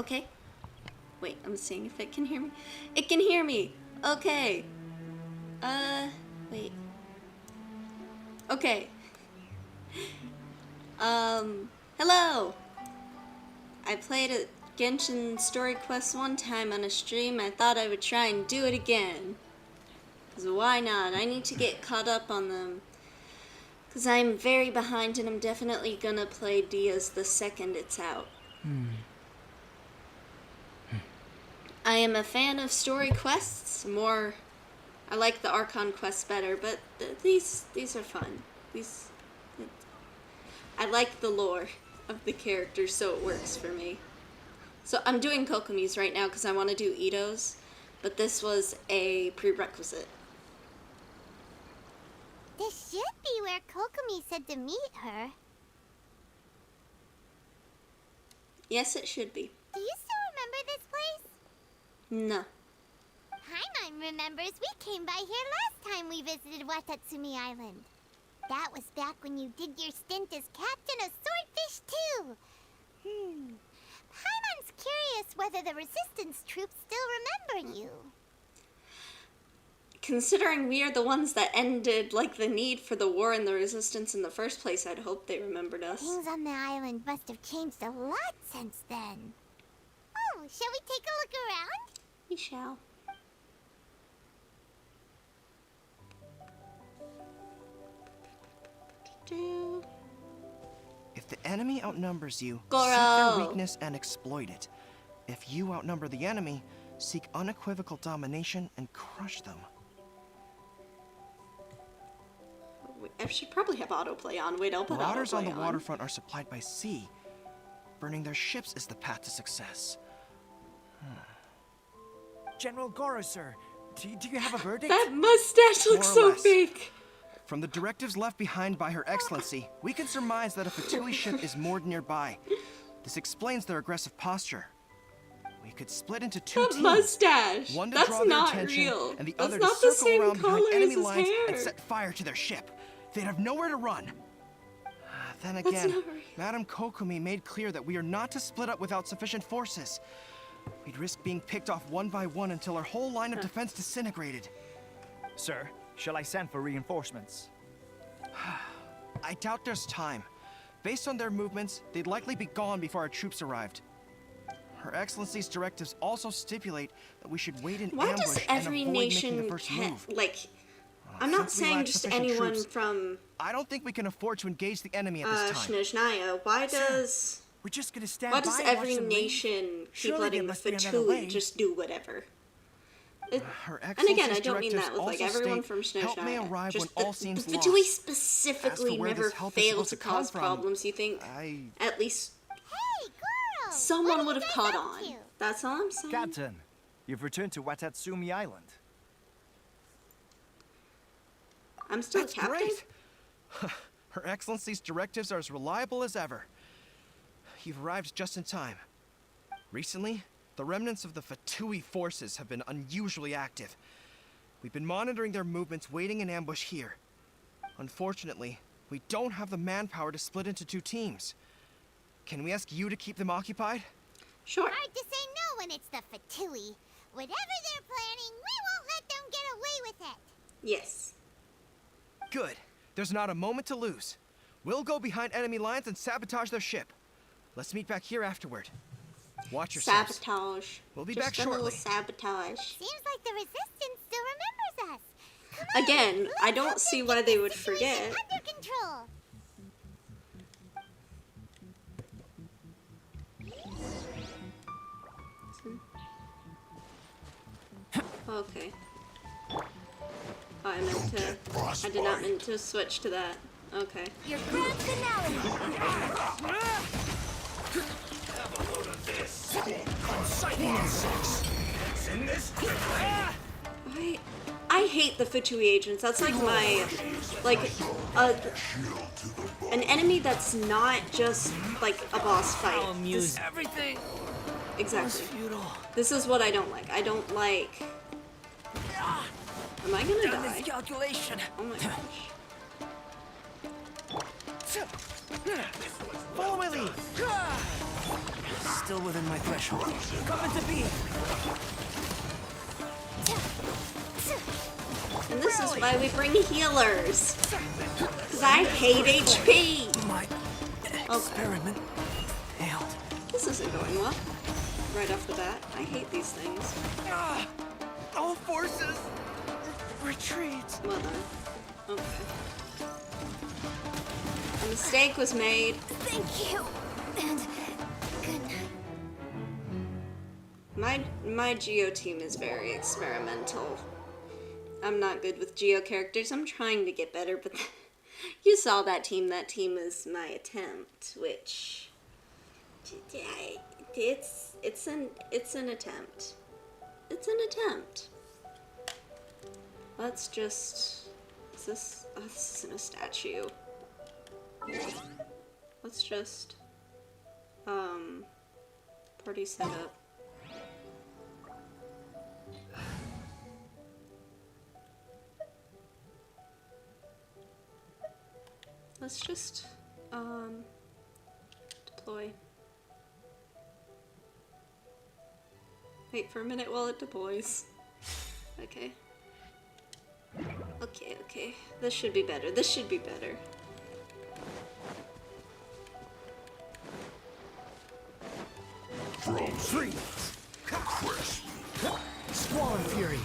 Okay. Wait, I'm seeing if it can hear me. It can hear me! Okay. Wait. Okay. Hello! I played a Genshin Story Quest one time on a stream. I thought I would try and do it again. Cause why not? I need to get caught up on them. Cause I'm very behind and I'm definitely gonna play Diaz the second it's out. I am a fan of story quests. I like the Archon quests better, but these are fun. I like the lore of the characters, so it works for me. So I'm doing Kokomi's right now because I want to do Ito's, but this was a prerequisite. This should be where Kokomi said to meet her. Yes, it should be. Do you still remember this place? No. Paimon remembers we came by here last time we visited Watatsumi Island. That was back when you did your stint as captain of Swordfish too. Paimon's curious whether the resistance troops still remember you. Considering we are the ones that ended, like, the need for the war and the resistance in the first place, I'd hope they remembered us. Things on the island must have changed a lot since then. Oh, shall we take a look around? We shall. If the enemy outnumbers you, Goro. seek their weakness and exploit it. If you outnumber the enemy, seek unequivocal domination and crush them. I should probably have autoplay on. Wait, I'll put Marauders autoplay on the on. waterfront are supplied by sea. Burning their ships is the path to success. General Goro, sir, do you have a verdict? That mustache looks More or so less. fake. From the directives left behind by Her Excellency, we can surmise that a Fatui ship is moored nearby. This explains their aggressive posture. We could split into two That teams. mustache. One to That's draw their not attention, real. and the That's other not to the circle same around behind color enemy as his lines hair. and set fire to their ship. They'd have nowhere to run. Then That's again, not real. Madame Kokomi made clear that we are not to split up without sufficient forces. We'd risk being picked off one by one until our whole line of defense disintegrated. Sir, shall I send for reinforcements? I doubt there's time. Based on their movements, they'd likely be gone before our troops arrived. Her Excellency's directives also stipulate that we should wait in Why ambush does and every avoid making the nation first move. like? I'm not Since we saying lack just sufficient anyone troops, from I don't think we can afford to engage the enemy at this time. Snezhnaya. Why does We're just gonna stand why by does and watch every them leave? nation keep Surely there letting the must be another Fatui way. just do whatever? Her And Excellency's again, I don't mean directives that with like also everyone state, from help may Snezhnaya. arrive Just when all seems the lost. Fatui As specifically for where never this help is fail supposed to to come cause from, problems. You think at least Hey, Goro! someone what would are have you caught guys up on. to? That's all I'm saying. Captain, you've returned to Watatsumi Island. I'm still That's captain. great. Her Excellency's directives are as reliable as ever. You've arrived just in time. Recently, the remnants of the Fatui forces have been unusually active. We've been monitoring their movements, waiting in ambush here. Unfortunately, we don't have the manpower to split into two teams. Can we ask you to keep them occupied? Sure. Hard to say no when it's the Fatui. Whatever they're planning, we won't let them get away with it. Yes. Good. There's not a moment to lose. We'll go behind enemy lines and sabotage their ship. Let's meet back here afterward. Watch yourselves. Sabotage. We'll be Just back a little shortly. Seems sabotage. like the Resistance still remembers us. Come on, Again, let's I help don't them see get why they this would situation forget. Under control. Okay. Oh, I did not mean to switch to that. Okay. Your grand finale. I hate the Fatui agents. That's like my, an enemy that's not just like a boss fight. Everything Exactly. futile. This is what I don't like. I don't like. Am I gonna Done die? miscalculation. Oh my gosh. Follow my lead. still within my threshold. Come into being. And this is why we bring healers. Because I hate HP. My experiment failed. This isn't going well. Right off the bat. I hate these things. All forces, retreat. Well then. Okay. A mistake was made. Thank you. And good night. My Geo team is very experimental. I'm not good with Geo characters. I'm trying to get better, but you saw that team. That team is my attempt, which it's an attempt. It's an attempt. Let's just. This isn't a statue. Let's just party setup. Let's just deploy. Wait for a minute while it deploys. Okay. Okay. This should be better. This should be better. Freeze! Crisp! Squallen Fury!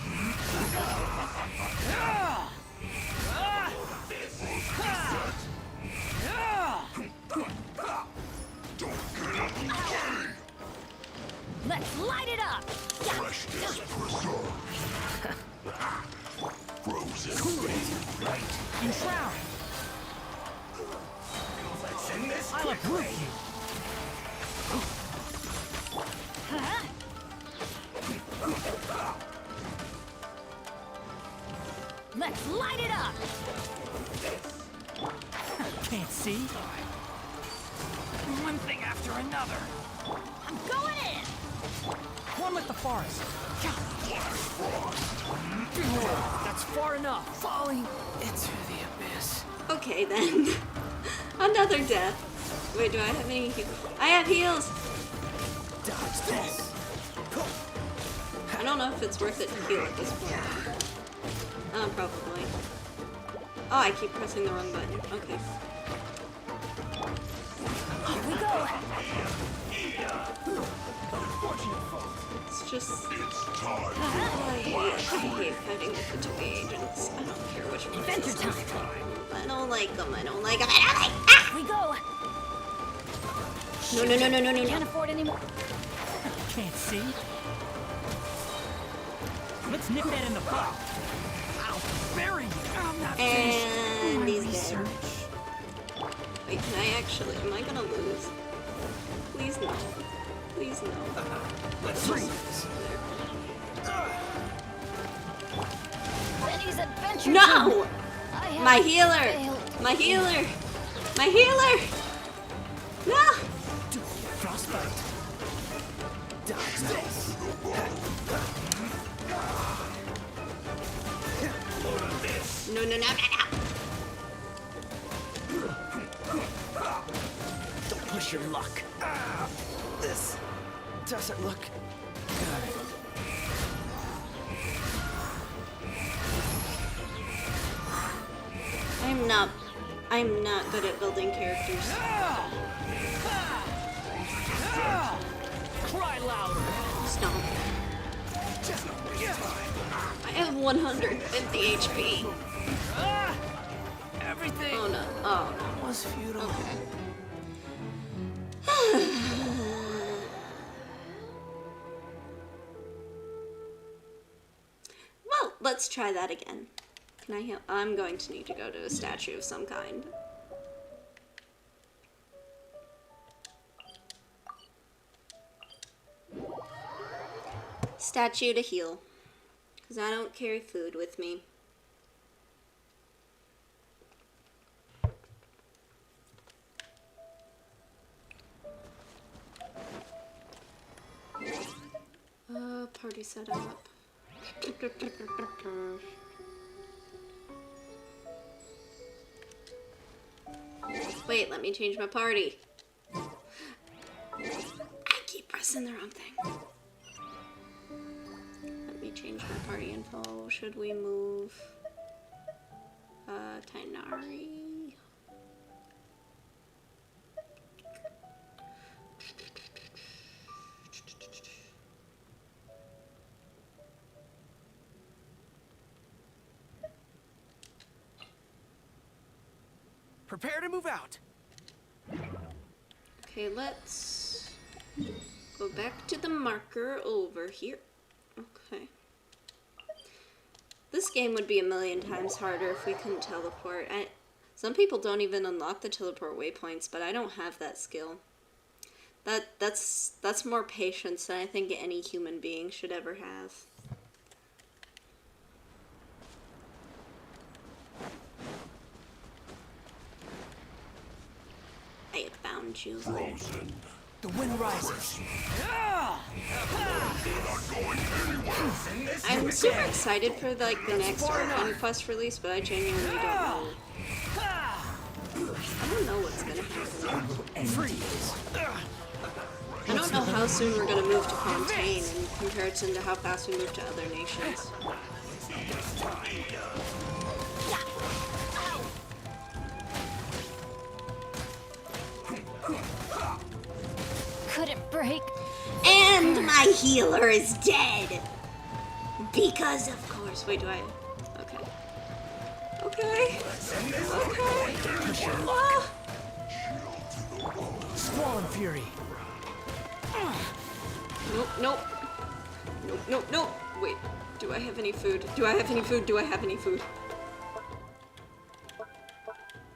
Let's light it up! Freshness preserved. Frozen. Cool it! Right! Enshroud! Let's end this I'll uproot you! Let's light it up! Can't see? One thing after another! I'm going in! One with the forest! That's far enough! Falling into the abyss. Okay then. Another death. Wait, do I have any heals? I have heals! Dodge this! I don't know if it's worth it to heal at this point. Probably. Oh, I keep pressing the wrong button. Okay. Here we go! It's just... It's time. I hate fighting with the 2 agents. I don't care which one. Adventure time! I don't like them. I don't like them. I don't like... Ah! We go! No. Can't afford any more. Can't see? Let's nip that in the bud. I'll bury you. I'm not finished. And My he's dead. research. Wait, can I actually... Am I gonna lose? Please no. Please no. Let's freeze. Benny's adventure. No! I have My healer! failed. My healer! My healer! No! Frostbite. Dodge this. No. Don't push your luck. This doesn't look good. I'm not good at building characters. Cry louder. Stomp. I have 150 HP. Everything Oh no. Oh no. was futile. Okay. Well, let's try that again. Can I heal? I'm going to need to go to a statue of some kind. Statue to heal. Because I don't carry food with me. Party set up. Wait, let me change my party. I keep pressing pressing the wrong thing. Let me change my party info. Should we move Tainari? Prepare to move out. Okay, let's go back to the marker over here. Okay. This game would be a million times harder if we couldn't teleport. Some people don't even unlock the teleport waypoints, but I don't have that skill. That's more patience than I think any human being should ever have. I have found you. Frozen. The wind rises. I'm super excited for like the next Orphan Quest release, but I genuinely don't know. I don't know what's gonna happen. Freeze. I don't know how soon we're gonna move to Fontaine in comparison to how fast we move to other nations. Couldn't break. And my healer is dead! Because of course. Wait, do I? Okay. Okay. Okay. Ah. Squall and Fury. Nope, nope. Nope, nope, nope. Wait, do I have any food? Do I have any food? Do I have any food?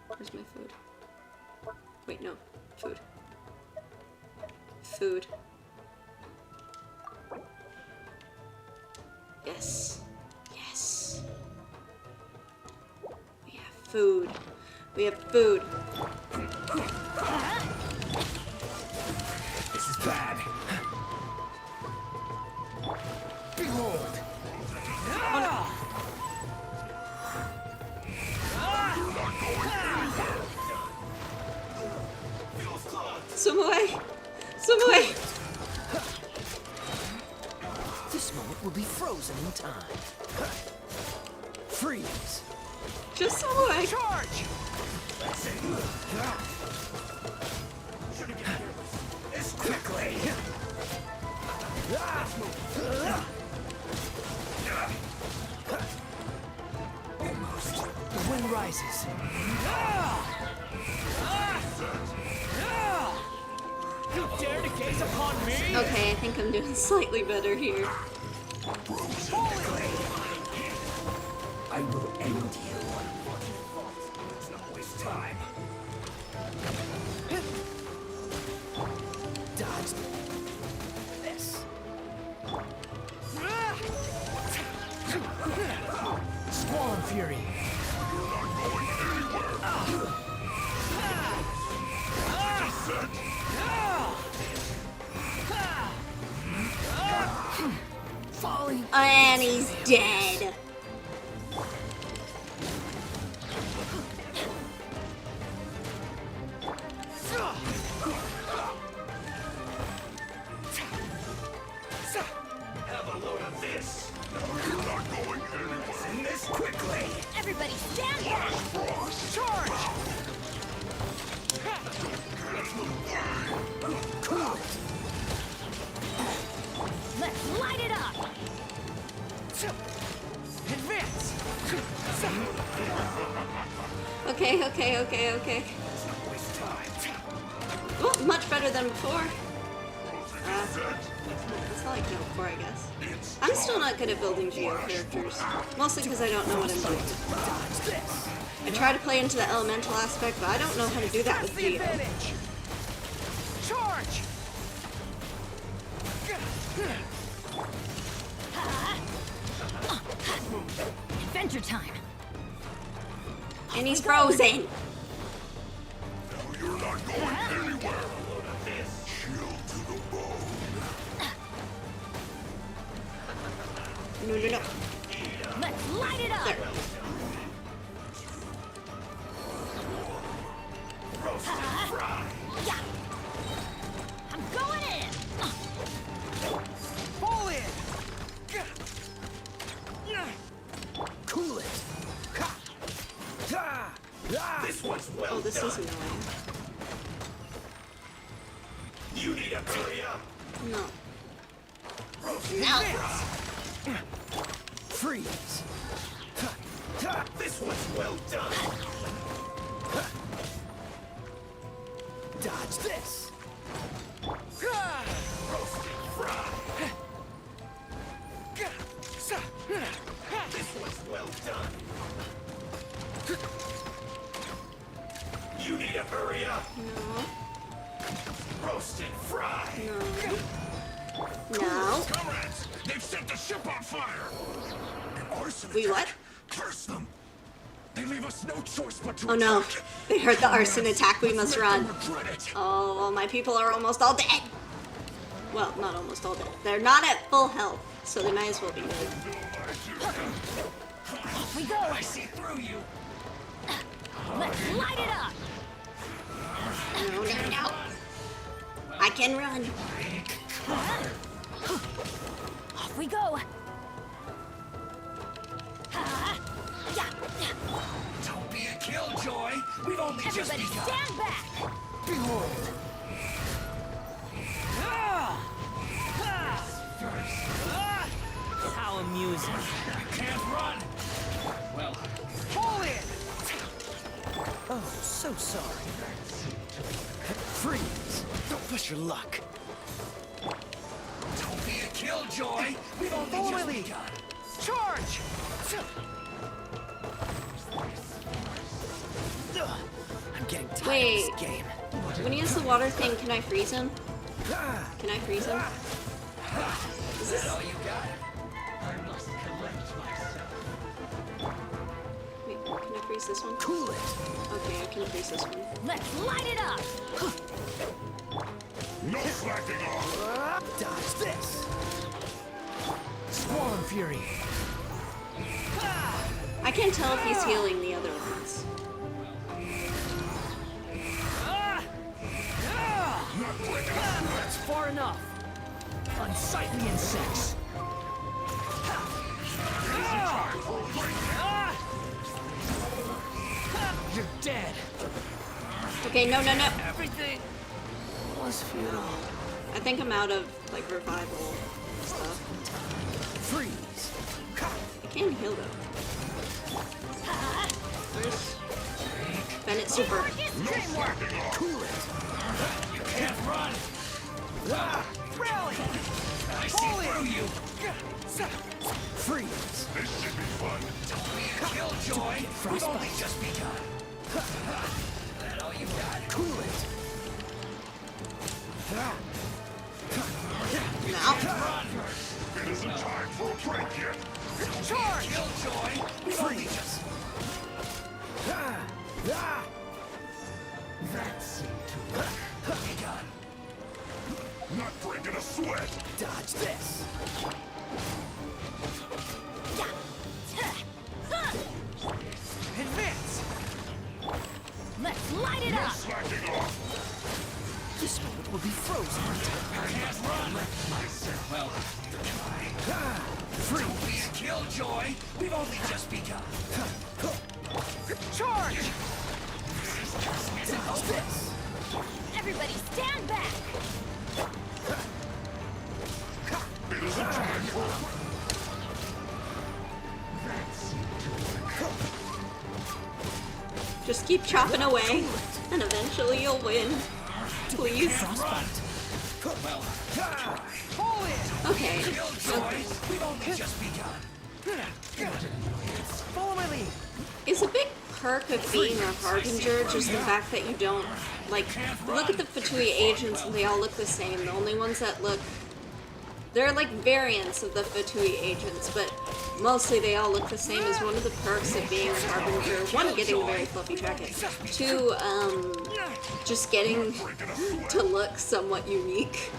Where's my food? Wait, no. Food. Food. Yes. Yes. We have food. We have food. This is bad. Behold. Swim away! Swim away! This moment will be frozen in time. Freeze. Just swim away! Charge. This quickly. Almost. The wind rises. You dare to gaze upon me? Okay, I think I'm doing slightly better here. I will end you. Let's not waste time. Dodge this. Squall and Fury. Falling. And he's dead. Have a load of this. You're not going anywhere. Send this quickly. Everybody stand back. Charge. Cool. Let's light it up. Advance. Okay, okay, okay, okay. Let's not waste time. Oh, much better than before. That's all I can hope for, I guess. I'm still not good at building Geo characters. Mostly because I don't know what I'm doing. Dodge this. I try to play into the elemental aspect, but I don't know how to do that with The Geo. advantage. Charge. Adventure time. And he's frozen. You're not going anywhere. Chill to the bone. No, no, no. Let's light it up. There. Yeah. I'm going in. well Oh, this done. is annoying. You need to hurry up. No. No. Freeze! This one's well done. Dodge this! Roasted fry. This one's well done. You need to hurry up. No. Roasted fry. No. No. Comrades, they've set the ship on fire. An arson Wait, attack. what? Curse them. They leave us no choice but to Oh no. attack. They heard the arson attack. We must Make run. them regret it. Oh, my people are almost all dead. Well, not almost all dead. They're not at full health, so they might as well be dead. Off we go! I see through you. Let's light it up! No, no, no. I can run. Off we go! Don't be a killjoy. We've only just Everybody begun. stand back! Behold! How amusing. You can't run. Well, Fall in! Oh, so sorry. Freeze! Don't push your luck. don't be a killjoy. We've only Follow my just lead. begun. Charge! I'm getting tired Wait. of this game. When he has the water thing, can I freeze him? Can I freeze him? Is this... All you got. Wait, can I freeze this one? Cool it! Okay, I can freeze this one. Let's light it up! No slacking off. Dodge this! Swarm Fury! I can't tell if he's healing the other ones. That's far enough! Unsightly insects! You're dead! Okay, no, no, no. Everything was futile. I think I'm out of, like, revival stuff. Freeze! I can heal, though. Where's... Bennett Super. Cool it! Can't run. Rally! I see through you. Freeze! This should be fun. Don't be a killjoy. We've only just begun. That all you got? Cool it! No. Run. It isn't time for a break yet. Charge! Killjoy. We've only just That's begun. Not breaking a sweat. dodge this! Advance! Let's light it No up! slacking off. This moment will be frozen. Can't run. Well, don't be a killjoy. We've only just begun. Charge! Dodge this! Everybody stand back! It isn't time for Just keep chopping away, and eventually you'll win. Please. Fall in! Okay. killjoy. We've only just begun. Follow my lead! Is a big perk of being a harbinger just the fact that you don't, like, look at the Fatui agents and they all look the same. The only ones that look, they're like variants of the Fatui agents, but mostly they all look the same. Is one of the perks of being a harbinger. One, getting a very fluffy jacket. Two, just getting to look somewhat unique.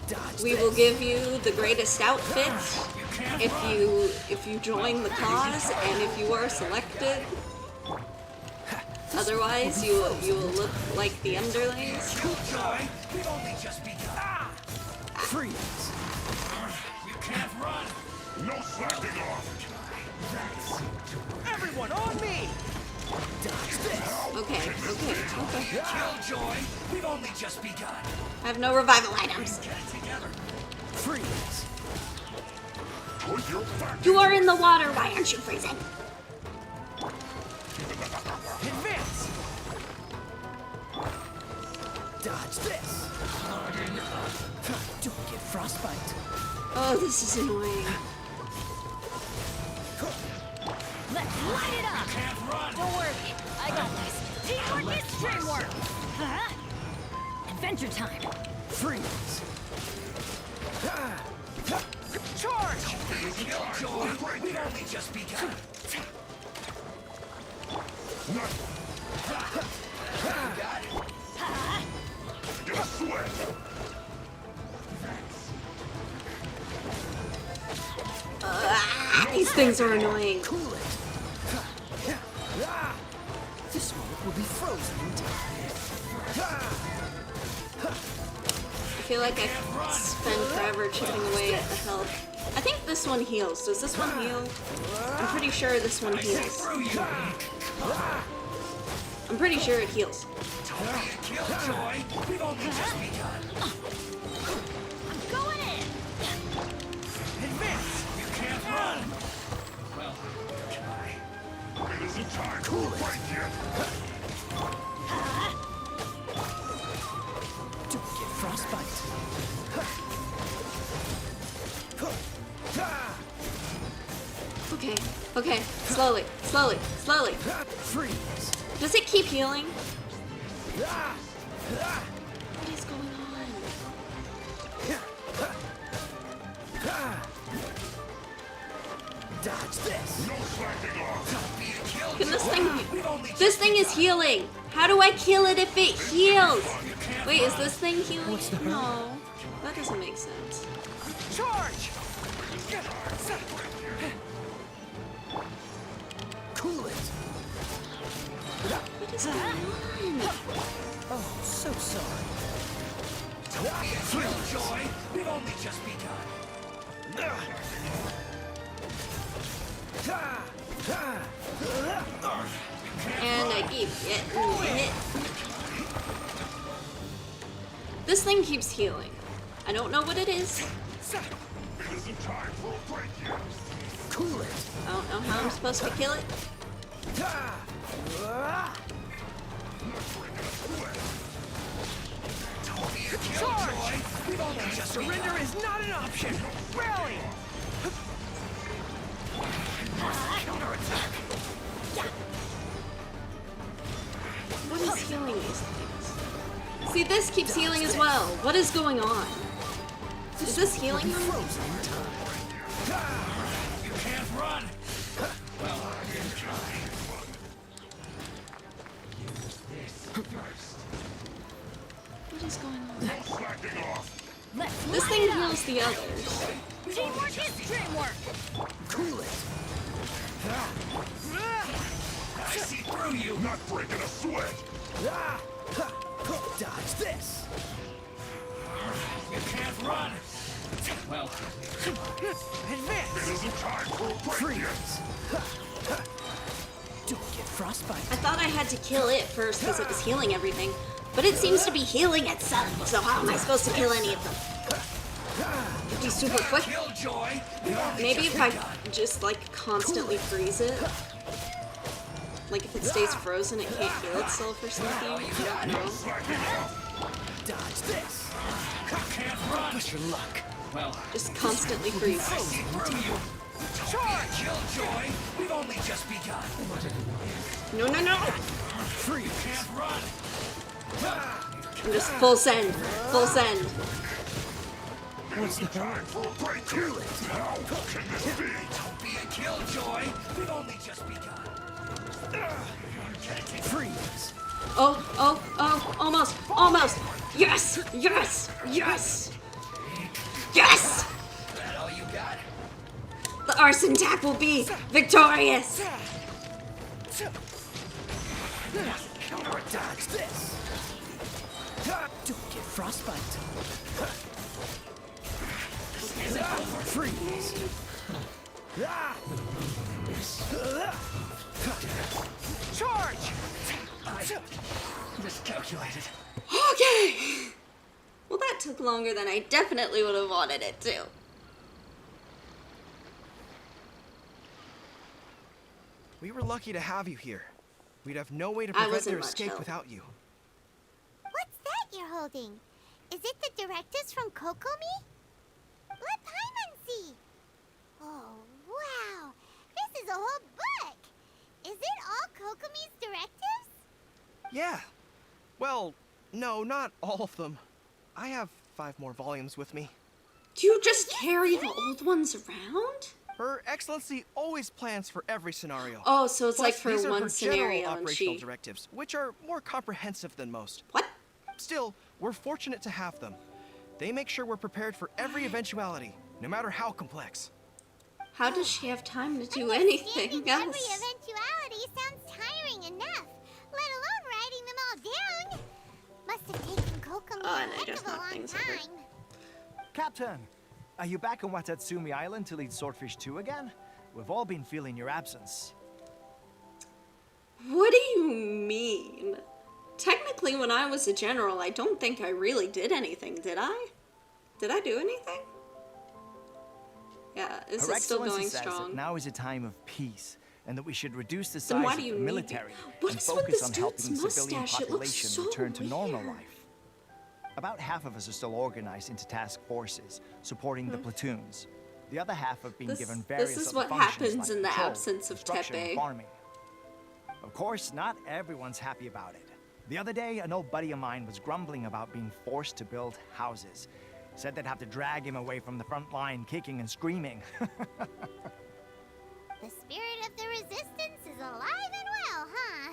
Dodge We will give you the greatest outfit if you join the cause and if you are selected. Otherwise, you will look like the underlings. Killjoy. We've only just begun. Freeze! You can't run. No slacking off. Everyone on me! Okay. Killjoy, we've only just begun. I have no revival items. Get it together. Freeze. You are in the water. Why aren't you freezing? Advance. Dodge this. Don't get frostbite. Oh, this is annoying. Let's light it up! Can't run. Don't worry, I got this. Teamwork is dreamwork! Huh? Adventure time! Freeze. Charge. Killjoy, we've only just begun. Got it. These things are annoying. Cool it. This moment will be frozen in time. I feel like I spend forever chipping away at the health. I think this one heals. Does this one heal? I'm pretty sure this one heals. I'm pretty sure it heals. Killjoy, we've only just begun. I'm going in! Advance. You can't run. Well, try. It isn't time to fight yet. Don't get frostbite. Okay. Slowly. Freeze. Does it keep healing? What is going on? Dodge this. Can this thing is healing. How do I kill it if it heals? Wait, is this thing healing? No. That doesn't make sense. Charge. Cool it. What is going on? Oh, so sorry. Killjoy, we've only just begun. And I keep getting hit. This thing keeps healing. I don't know what it is. Cool it. I don't know how I'm supposed to kill it. Killjoy, we've only just Surrender is not an option. Rally. What is healing these things? See, this keeps healing as well. What is going on? Is this healing them? Frozen in time. You can't run. Well, I can try. What is going on? Let's This light thing it up! heals the others. Teamwork is dreamwork! Cool it. I see through you. Not breaking a sweat. Dodge this. You can't run. Well, Advance. isn't time for a break Freeze. Don't get frostbite. I thought I had to kill it first because it was healing everything, but it seems to be healing itself, so how am I supposed to kill any of them? It'd be super quick. Killjoy. Maybe if I just, like, constantly freeze it. Like, if it stays frozen, it can't heal itself or something. I don't know. Dodge this. Can't run. Push your luck. Well, Just constantly freeze. see through you. Charge. Killjoy. We've only just begun. No. Freeze. Can't run. I'm just full send. Full send. What's the time for a break? Cool it. How can this be? Don't be a killjoy. We've only just begun. Freeze. Oh, almost. Yes. That all you got? The arson attack will be victorious. Dodge this. Don't get frostbite. Freeze. Charge! I miscalculated. Okay! Well, that took longer than I definitely would have wanted it to. We were lucky to have you here. We'd have no way to I prevent wasn't their much escape help. without you. What's that you're holding? Is it the directives from Kokomi? Let Paimon see. Oh, wow. This is a whole book. Is it all Kokomi's directives? Yeah. Well, no, not all of them. I have 5 more volumes with me. Do you just carry the old ones around? Her Excellency always plans for every scenario. Oh, so it's Plus, like for these are one her scenario general and operational she... directives, which are more comprehensive than most. What? Still, we're fortunate to have them. They make sure we're prepared for every eventuality, no matter how complex. How does she have time to do anything Understanding every else? eventuality sounds tiring enough, let alone writing them all down. Must have taken Kokomi Oh, and a I heck just of a knocked long things over. time. Captain, are you back on Watatsumi Island to lead Swordfish 2 again? We've all been feeling your absence. What do you mean? Technically, when I was a general, I don't think I really did anything, did I? Did I do anything? Yeah, is Her it still Excellency going says strong? that now is a time of peace, and that we should reduce the Then why size do of you the need military me? What and is with focus this on helping the dude's civilian mustache? It looks population so return to normal weird. life. About half of us are still organized into task forces, supporting the platoons. The other half have been This- given this various is other what functions happens like in the control, absence of construction, and Tepe. farming. Of course, not everyone's happy about it. The other day, an old buddy of mine was grumbling about being forced to build houses. Said they'd have to drag him away from the front line, kicking and screaming. The spirit of the resistance is alive and well, huh?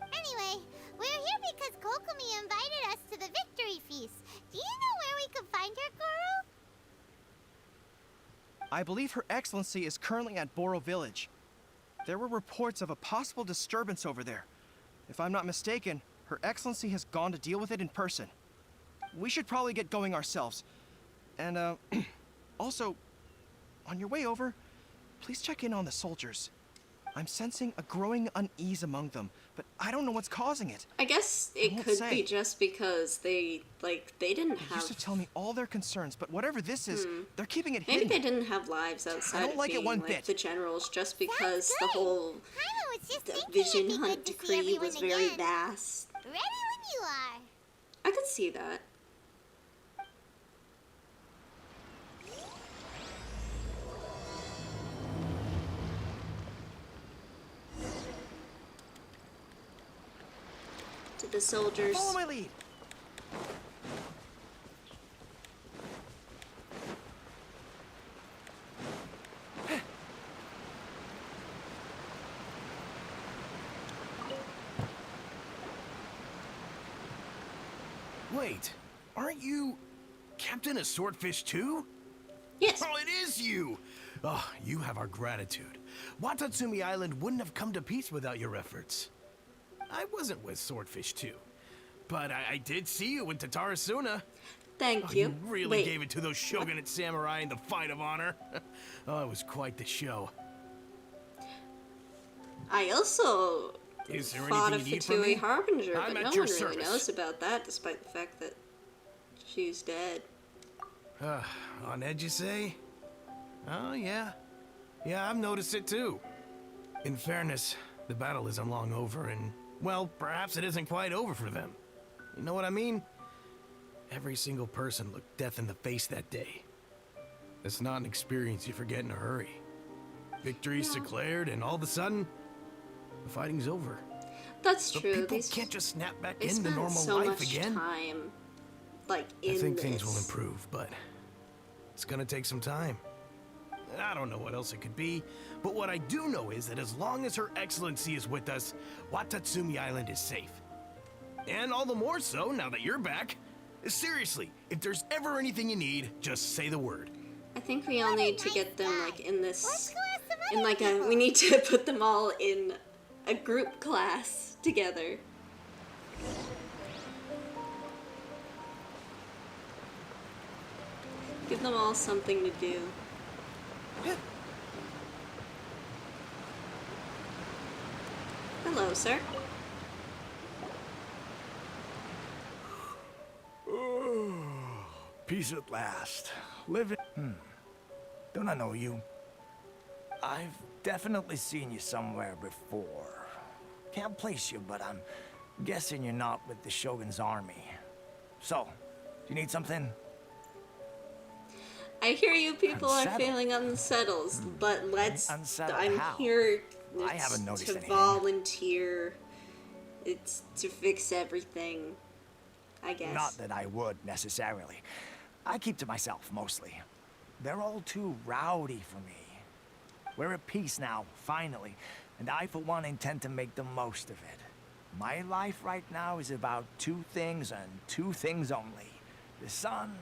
Anyway, we're here because Kokomi invited us to the victory feast. Do you know where we can find her, Guru? I believe Her Excellency is currently at Boro Village. There were reports of a possible disturbance over there. If I'm not mistaken, Her Excellency has gone to deal with it in person. We should probably get going ourselves. And, also, on your way over, please check in on the soldiers. I'm sensing a growing unease among them, but I don't know what's causing it. I guess I it won't could say. be just because they didn't They have... used to tell me all their concerns, but whatever this is, they're keeping it Maybe hidden. they didn't have lives outside don't of like it being one like bit. the generals, just because the good. whole I was just the thinking vision it'd be hunt good to see decree everyone was very again. vast. Ready when you are. I could see that. To the soldiers. Follow my lead. Wait, aren't you Captain of Swordfish too? Yes. Oh, it is you! Oh, you have our gratitude. Watatsumi Island wouldn't have come to peace without your efforts. I wasn't with Swordfish 2, but I did see you in Tatarasuna. Thank Oh, you. you really Wait, gave it to those shogunate samurai in the fight of honor. Oh, it was quite the show. I also Is there fought a anything you need from Fatui me? Harbinger, I'm but at no your one really service. knows about that, despite the fact that she's dead. On edge, you say? Oh, yeah. Yeah, I've noticed it too. In fairness, the battle isn't long over, and, well, perhaps it isn't quite over for them. You know what I mean? Every single person looked death in the face that day. It's not an experience you forget in a hurry. Victory's declared, and all of a sudden, the fighting's over. That's But true. people These can't just snap back they into spent normal so life much again. time, like in I think this. things will improve, but it's gonna take some time. I don't know what else it could be, but what I do know is that as long as Her Excellency is with us, Watatsumi Island is safe. And all the more so now that you're back. Seriously, if there's ever anything you need, just say the word. I think we all need to nice get them guy. like in Let's this, go ask some in other like people. we need to put them all in a group class together. Give them all something to do. Hello, sir. Peace at last. Living. Don't I know you? I've definitely seen you somewhere before. Can't place you, but I'm guessing you're not with the Shogun's army. So, do you need something? I hear you people are Unsettled. feeling unsettled, but Unsettled I'm how? here I haven't noticed to anything. volunteer. It's to fix everything, I guess. Not that I would, necessarily. I keep to myself, mostly. They're all too rowdy for me. We're at peace now, finally, and I, for one, intend to make the most of it. My life right now is about two things and two things only. The sun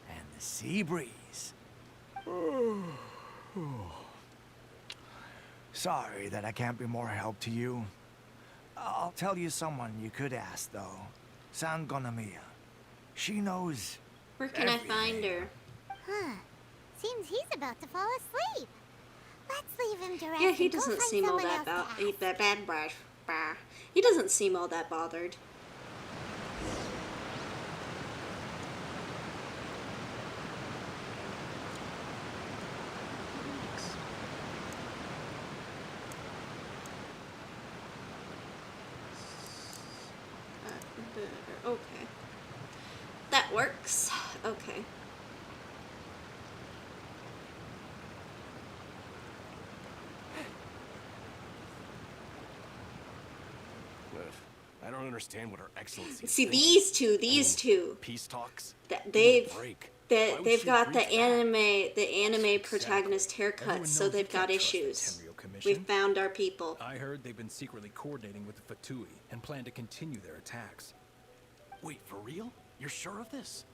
and the sea breeze. Sorry that I can't be more help to you. I'll tell you someone you could ask, though. San Gonamiya. She knows. Where can I find her? Huh. Seems he's about to fall asleep. Let's leave him to rest. Yeah, he and go doesn't find seem all someone that else to ask. bad. He doesn't seem all that bothered. Okay. That works. Okay. I don't understand what Her Excellency is See, thinking. these two. Peace talks? They've Break. that Why would they've she got agree the to that? anime protagonist haircuts, Everyone so knows they've you got can't trust the issues. Tenryo Commission. We found our people. I heard they've been secretly coordinating with the Fatui and plan to continue their attacks. Wait, for real? You're sure of this?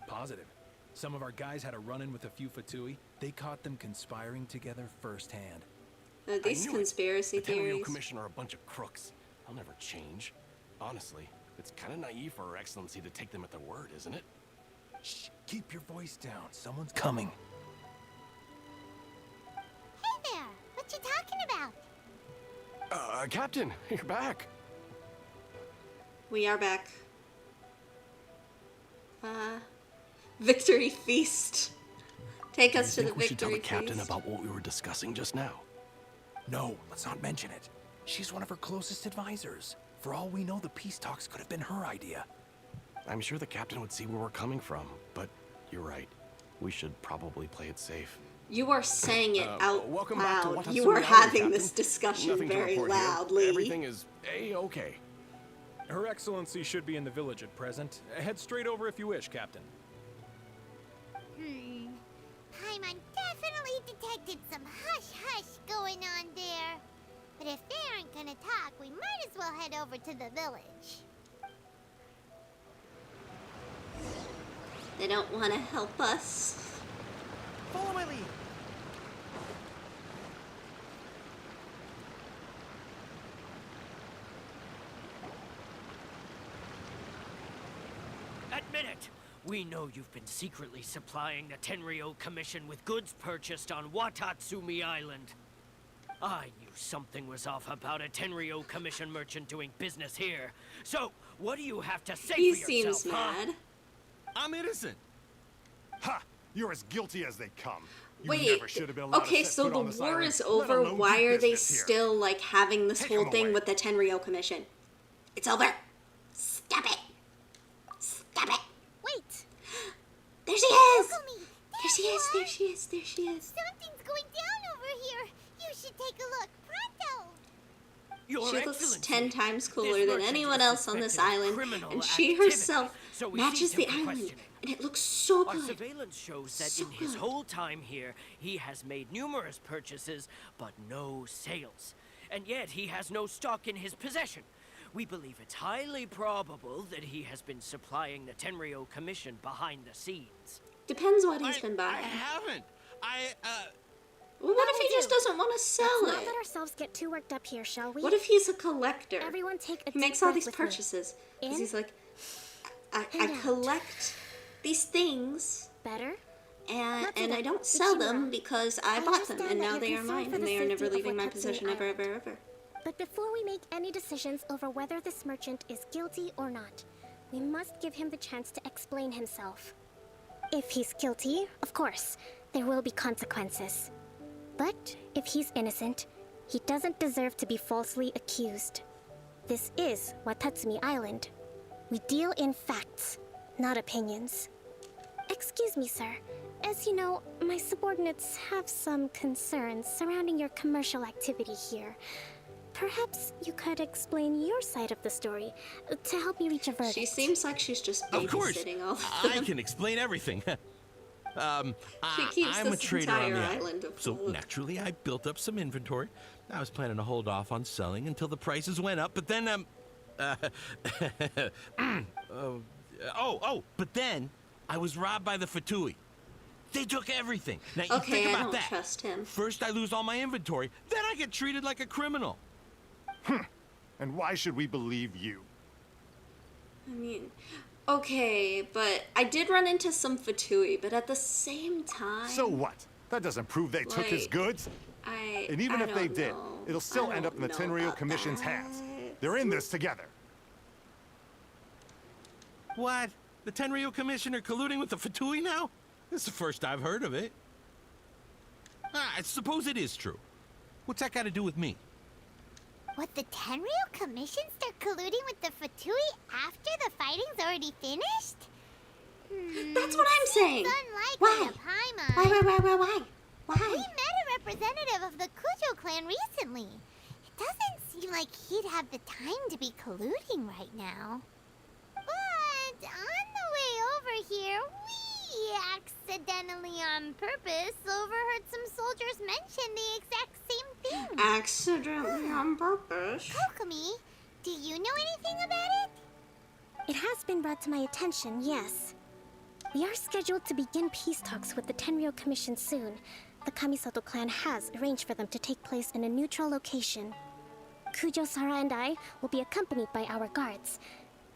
Positive. Some of our guys had a run-in with a few Fatui. They caught them conspiring together firsthand. These I knew it. conspiracy The Tenryo theories. Commission are a bunch of crooks. They'll never change. Honestly, it's kind of naive for Her Excellency to take them at their word, isn't it? Shh, keep your voice down. Someone's coming. Hey there. What you talking about? Captain, you're back. We are back. Victory feast. Take us to Do you the think we should tell victory the captain feast. about what we were discussing just now? No, let's not mention it. She's one of her closest advisors. For all we know, the peace talks could have been her idea. I'm sure the captain would see where we're coming from, but you're right. We should probably play it safe. You are saying it out Welcome back to loud. Watatsumi You are Island, having Captain. this discussion Nothing to very report here. loudly. Everything is A-okay. Her Excellency should be in the village at present. Head straight over if you wish, Captain. Paimon definitely detected some hush-hush going on there. But if they aren't gonna talk, we might as well head over to the village. They don't want to help us. Follow my lead. Admit it! We know you've been secretly supplying the Tenryo Commission with goods purchased on Watatsumi Island. I knew something was off about a Tenryo Commission merchant doing business here. So, what do you have to say He for yourself, seems huh? mad. I'm innocent. Ha! You're as guilty as they come. You Wait, never should have been allowed okay, to set so foot the on this war island, is let over. alone Why do are they business here. still, like, having this Take whole 'em thing away. with the Tenryo Commission? It's over. Stop it. Stop it. Wait! There she is! Kokomi! There she is, there she is, there she is. Something's going down over here. You should take a look. Pronto! Your She looks Excellency, 10 times cooler this than merchant anyone is else on this suspected of island, criminal and she activity, herself so we matches seized the him for island, questioning. and it looks so Our good. surveillance shows that So in his good. whole time here, he has made numerous purchases, but no sales. And yet he has no stock in his possession. We believe it's highly probable that he has been supplying the Tenryo Commission behind the scenes. Depends what he's been I buying. haven't. Well, what if he just doesn't want to sell Let's not it? let ourselves get too worked up here, shall we? What if he's a collector? Everyone take a He deep makes all breath these with me. purchases. Because In he's like, I and out. collect these things, Better? and Not to I that don't sell them Ichimura. because I I bought them, understand and that now you're they are concerned mine, for and the they are never safety of leaving my Watatsumi possession ever, Island. ever, ever. But before we make any decisions over whether this merchant is guilty or not, we must give him the chance to explain himself. If he's guilty, of course, there will be consequences. But if he's innocent, he doesn't deserve to be falsely accused. This is Watatsumi Island. We deal in facts, not opinions. Excuse me, sir. As you know, my subordinates have some concerns surrounding your commercial activity here. Perhaps you could explain your side of the story to help me reach a verdict. She seems like she's just Of course, babysitting all of I them. can explain everything. She keeps I'm a this trader on entire the island island, afloat. so naturally I built up some inventory. I was planning to hold off on selling until the prices went up, but then but then I was robbed by the Fatui. They took everything. Now you Okay, think I about don't that. trust him. First I lose all my inventory, then I get treated like a criminal. And why should we believe you? I mean, okay, but I did run into some Fatui, but at the same time... So what? That doesn't prove they took his Like, goods. And even I if they don't did, know. it'll still I end up in the don't know Tenryo about Commission's that. hands. They're in this together. What? The Tenryo Commissioner colluding with the Fatui now? This is the first I've heard of it. I suppose it is true. What's that got to do with me? What, the Tenryo Commission start colluding with the Fatui after the fighting's already finished? That's what I'm saying. Unlikely Why? to Paimon. Why? We met a representative of the Kujo clan recently. It doesn't seem like he'd have the time to be colluding right now. But on the way over here, we accidentally on purpose overheard some soldiers mention the exact same thing. Accidentally on purpose. Kokomi, do you know anything about it? It has been brought to my attention, yes. We are scheduled to begin peace talks with the Tenryo Commission soon. The Kamisato clan has arranged for them to take place in a neutral location. Kujo, Sara, and I will be accompanied by our guards.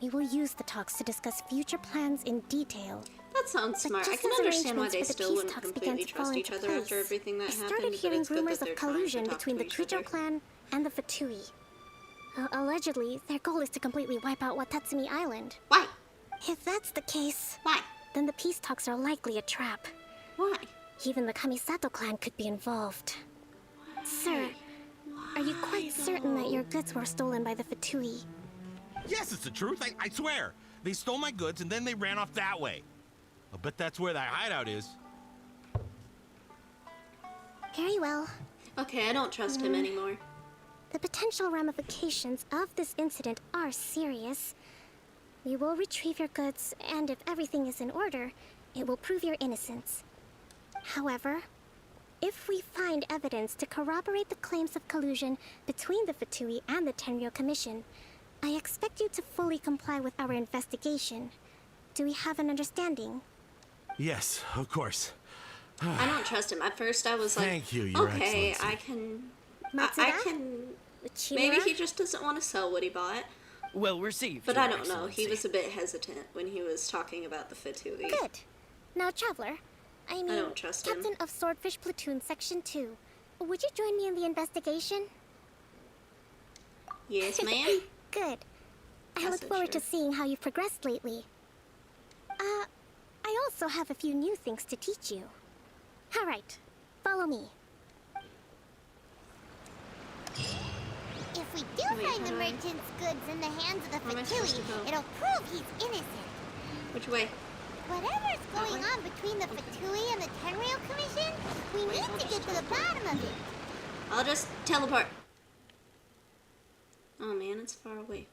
We will use the talks to discuss future plans in detail. That sounds But smart. I just can as understand why arrangements they for the still peace wouldn't talks completely began to fall trust into each other place, after everything that I started happened, but hearing it's good rumors that of they're trying to collusion talk between to the each Kujo other. clan and the Fatui. Allegedly, their goal is to completely wipe out Watatsumi Island. Why? If that's the case, Why? then the peace talks are likely a trap. Why? Even the Kamisato clan could be involved. Sir, are you quite certain that your goods were stolen by the Fatui? Yes, it's the truth. I swear. They stole my goods and then they ran off that way. I'll bet that's where that hideout is. Very well. Okay, I don't trust him anymore. The potential ramifications of this incident are serious. We will retrieve your goods, and if everything is in order, it will prove your innocence. However, if we find evidence to corroborate the claims of collusion between the Fatui and the Tenryo Commission, I expect you to fully comply with our investigation. Do we have an understanding? Yes, of course. I don't trust him. At first, I was like, Thank you, Your okay, Excellency. I can. Matsuda? I can. Uchimura? Maybe he just doesn't want to sell what he bought. Well received, But Your I don't know. He Excellency. was a bit hesitant when he was talking about the Fatui. Good. Now, Traveler, I mean, don't trust him. Captain of Swordfish Platoon Section 2, would you join me in the investigation? Yes, ma'am. Good. I That's look forward to sure. seeing how you've progressed lately. I also have a few new things to teach you. All right, follow me. If we do Wait, find how the do I- merchant's goods in the hands of the Where am I supposed to Fatui, go? it'll prove he's innocent. Which way? Whatever's That going way? on between the Fatui and the Tenryo Commission, we Wait, need I'll to just get to the bottom of it. I'll just teleport. Oh man, it's far away.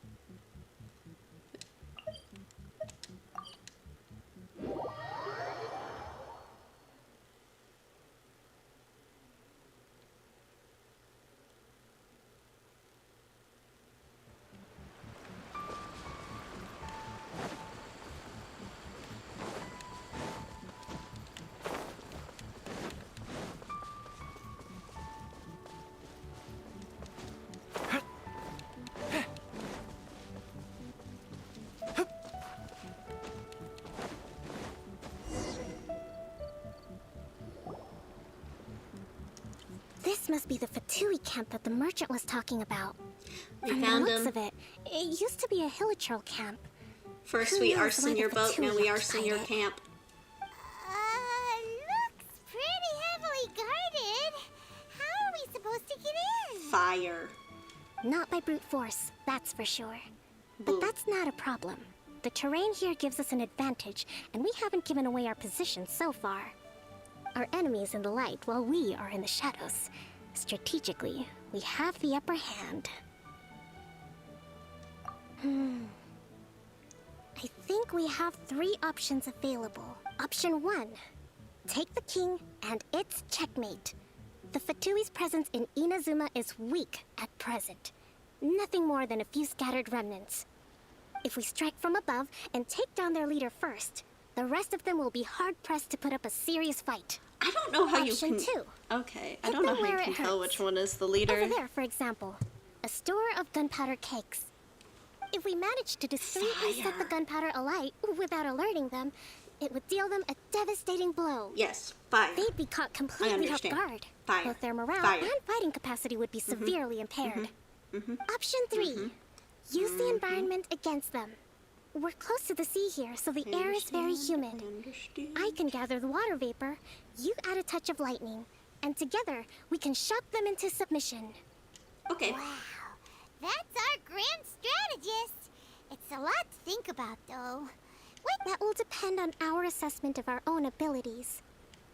This must be the Fatui camp that the merchant was talking about. We From found the looks him. of it, it used to be a hilichurl camp. First Who we knows arson why the your boat, now we Fatui arson your occupied it. camp. Looks pretty heavily guarded. How are we supposed to get in? Fire. Not by brute force, that's for sure. But Ooh. that's not a problem. The terrain here gives us an advantage, and we haven't given away our position so far. Our enemy is in the light, while we are in the shadows. Strategically, we have the upper hand. I think we have 3 options available. Option 1. Take the king, and it's checkmate. The Fatui's presence in Inazuma is weak at present. Nothing more than a few scattered remnants. If we strike from above and take down their leader first, the rest of them will be hard-pressed to put up a serious fight. I don't know how Option you can... 2. Okay, I Hit don't know them how you where can it tell hurts. which one is the leader. Over there, for example. A store of gunpowder cakes. If we manage to discreetly set the Fire. gunpowder alight without alerting them, it would deal them a devastating blow. Yes, fire. They'd be caught completely off understand. guard. Fire. Both their morale Fire. and fighting capacity would be severely impaired. Option 3. Use the environment against them. We're close to the sea here, so the air is very humid. I can gather the water vapor, you add a touch of lightning, and together we can shock them into submission. Okay. Wow, that's our grand strategist. It's a lot to think about, though. That will depend on our assessment of our own abilities.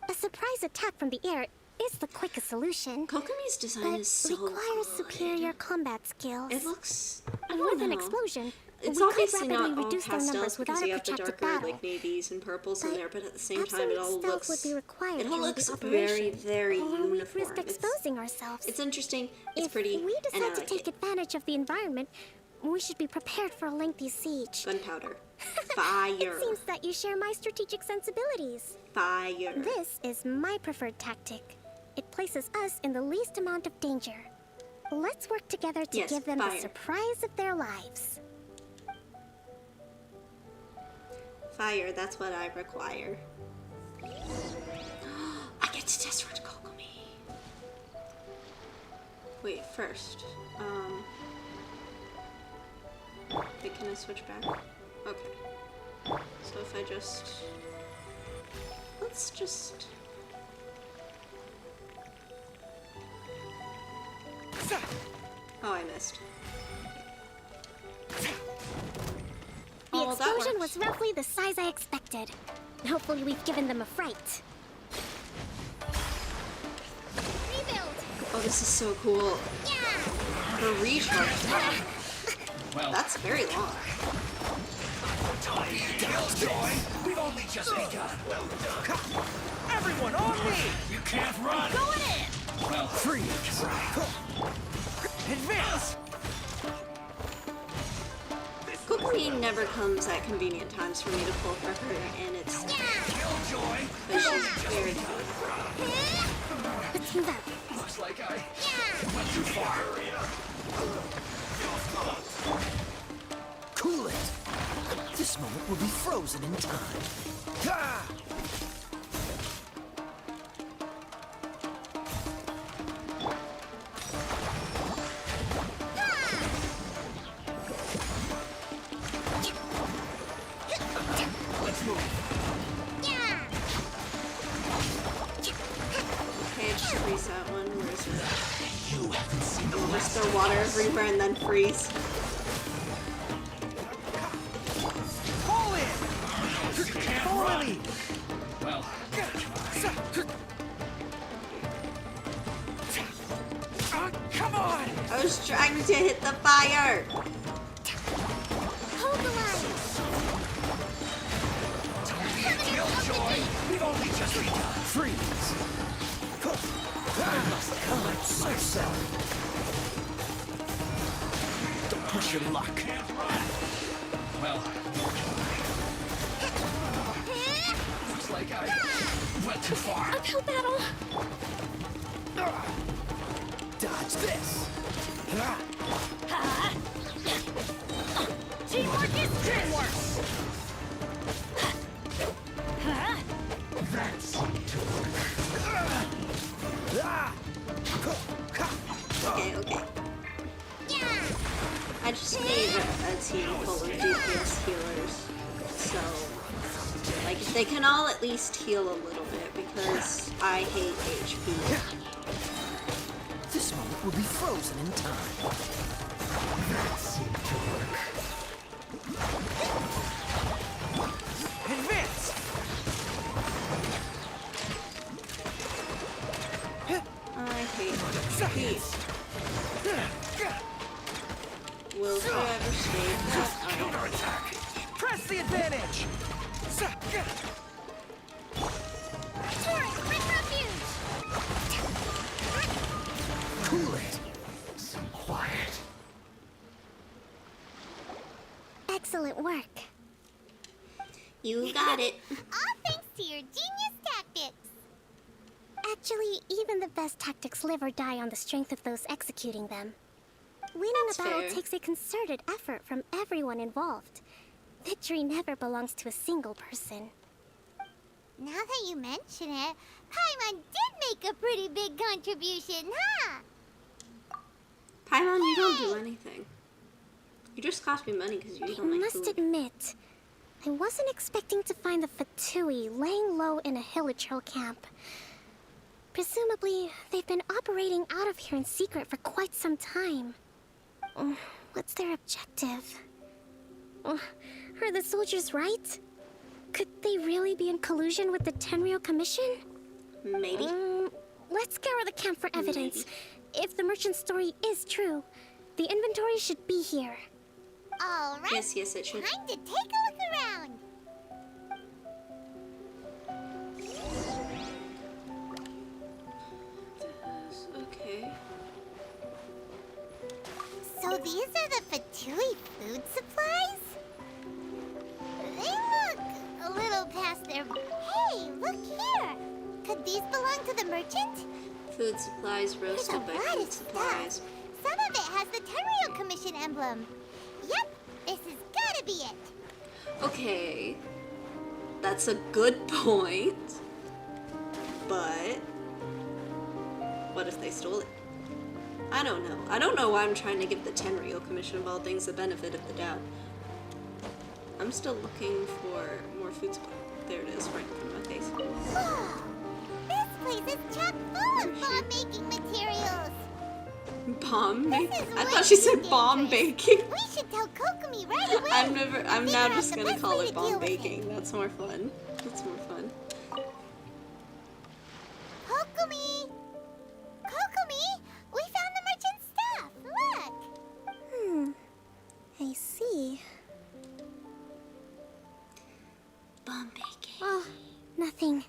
A surprise attack from the air is the quickest solution, Kokomi's design but is so requires good. superior combat skills. It looks... I don't With an know. explosion, It's we could obviously rapidly not all reduce their pastels numbers because without you a have the protracted darker battle. like navies and purples in But there, but at the same time it all absolute stealth looks... would be required It all during looks the very, operation, very or we'd uniform. risk exposing ourselves. It's interesting, it's If pretty, we and I decide to like take it. advantage of the environment, we should be prepared for a lengthy siege. Gunpowder. Fire. It seems that you share my strategic sensibilities. Fire. This is my preferred tactic. It places us in the least amount of danger. Let's work together to Yes, give them fire. the surprise of their lives. Fire, that's what I require. I get to test run Kokomi. Wait, first. Wait, can I switch back? Okay. So if I just... Let's just... Oh, I missed. The Oh, that explosion works. was roughly the size I expected. Hopefully we've given them a fright. Rebuild. Oh, this is so cool. The recharge time. Well, That's very long. Killjoy, we've only just begun. Everyone on me! You can't run. Going in! Well, Freeze! Advance! Kokomi never comes at convenient times for me to pull for her, and it's... Killjoy, But she's very good. Let's move out. looks like I went too far. Cool it. This moment will be frozen in time. Okay, just freeze that one. Where is it? You haven't seen the Just last throw water everywhere and then freeze. Fall in! Forwardly! Well, Come on! I was trying to hit the fire! Hold the line. Killjoy, we've only just begun. Freeze. I must collect myself. Don't push your luck. Well, looks like I went too far. Uphill battle. Dodge this. Teamwork is dreamwork! That seemed to work. Okay, okay. They can all at least heal a little bit because I hate HP. This moment will be frozen in time. That seemed to work. Advance! I hate HP. Will forever save that? I don't know. Press the advantage! Torrent, quick refuge! Cool it. Some quiet. Excellent work. You got it. All thanks to your genius tactics. Actually, even the best tactics live or die on the strength of those executing them. Winning That's a battle fair. takes a concerted effort from everyone involved. Victory never belongs to a single person. Now that you mention it, Paimon did make a pretty big contribution, huh? Paimon, you don't do anything. You just cost me money because you I don't like must food. admit, I wasn't expecting to find the Fatui laying low in a Hilichurl camp. Presumably, they've been operating out of here in secret for quite some time. What's their objective? Are the soldiers right? Could they really be in collusion with the Tenryou Commission? Maybe. Let's scour the camp for evidence. If the merchant's story is true, the inventory should be here. All right. Yes, yes, it should. Time to take a look around. Okay. So these are the Fatui food supplies? They look a little past their... Hey, look here! Could these belong to the merchant? Food supplies, roasted by There's a lot food of supplies. stuff. Some of it has the Tenryou Commission emblem. Yep, this has gotta be it. Okay. That's a good point. But what if they stole it? I don't know. I don't know why I'm trying to give the Tenryou Commission of all things the benefit of the doubt. I'm still looking for more food supply. There it is, right in front of my face. Whoa! This place is chock full of bomb-making materials. Bomb This making? is I way thought she too said bomb dangerous. baking. We should tell Kokomi right away. I'm Figure now out just the gonna best call way it to bomb deal with it. baking. That's more fun. That's more fun. Kokomi! Kokomi! We found the merchant's stuff! Look! I see. Bomb baking. Oh, nothing.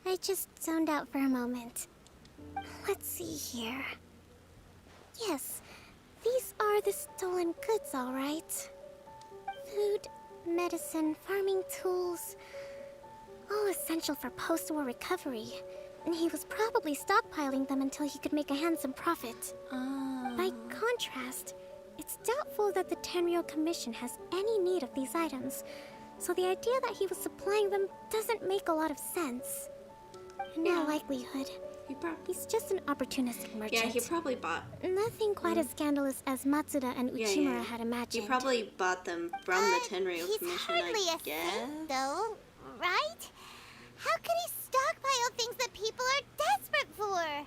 I just zoned out for a moment. Let's see here. Yes, these are the stolen goods, all right. Food, medicine, farming tools. All essential for post-war recovery. And he was probably stockpiling them until he could make a handsome profit. By contrast, it's doubtful that the Tenryou Commission has any need of these items, so the idea that he was supplying them doesn't make a lot of sense. In all likelihood, he's just an opportunistic merchant. Yeah, he probably bought. Nothing quite as scandalous as Matsuda and Uchimura had He imagined. probably bought them from the Tenryou He's Commission, hardly I a guess. thief, though, right? How could he stockpile things that people are desperate for?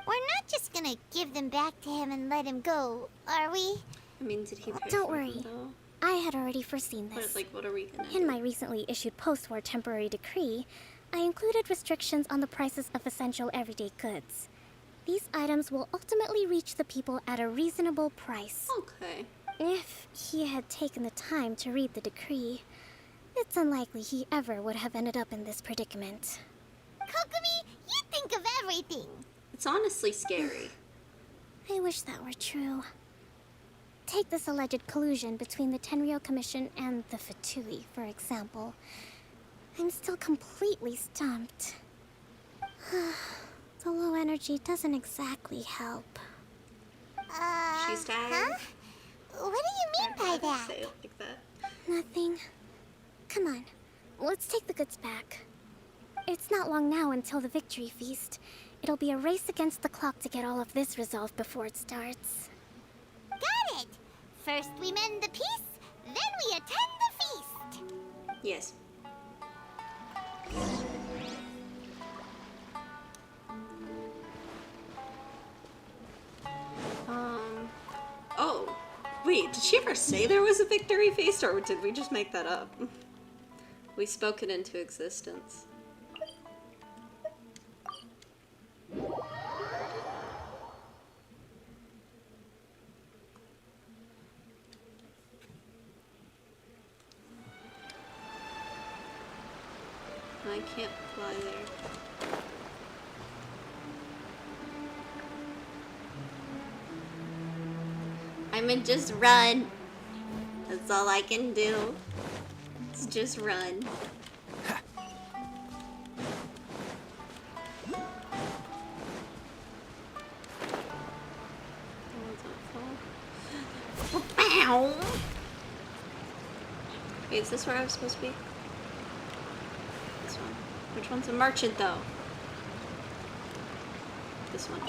We're not just gonna give them back to him and let him go, are we? I mean, did he pay Don't for worry. them, though? I had already foreseen But, this. like, what are we gonna In do? my recently issued post-war temporary decree, I included restrictions on the prices of essential everyday goods. These items will ultimately reach the people at a reasonable price. Okay. If he had taken the time to read the decree, it's unlikely he ever would have ended up in this predicament. Kokomi, you think of everything. It's honestly scary. I wish that were true. Take this alleged collusion between the Tenryou Commission and the Fatui, for example. I'm still completely stumped. The low energy doesn't exactly help. She's tired. Huh? What do you mean by that? Say it like that. Nothing. Come on, let's take the goods back. It's not long now until the victory feast. It'll be a race against the clock to get all of this resolved before it starts. Got it! First we mend the peace, then we attend the feast. Yes. Did she ever say there was a victory feast, or did we just make that up? We spoke it into existence. I can't fly there. I mean, just run. That's all I can do. It's just run. Ow! Wait, is this where I was supposed to be? This one. Which one's a merchant, though? This one.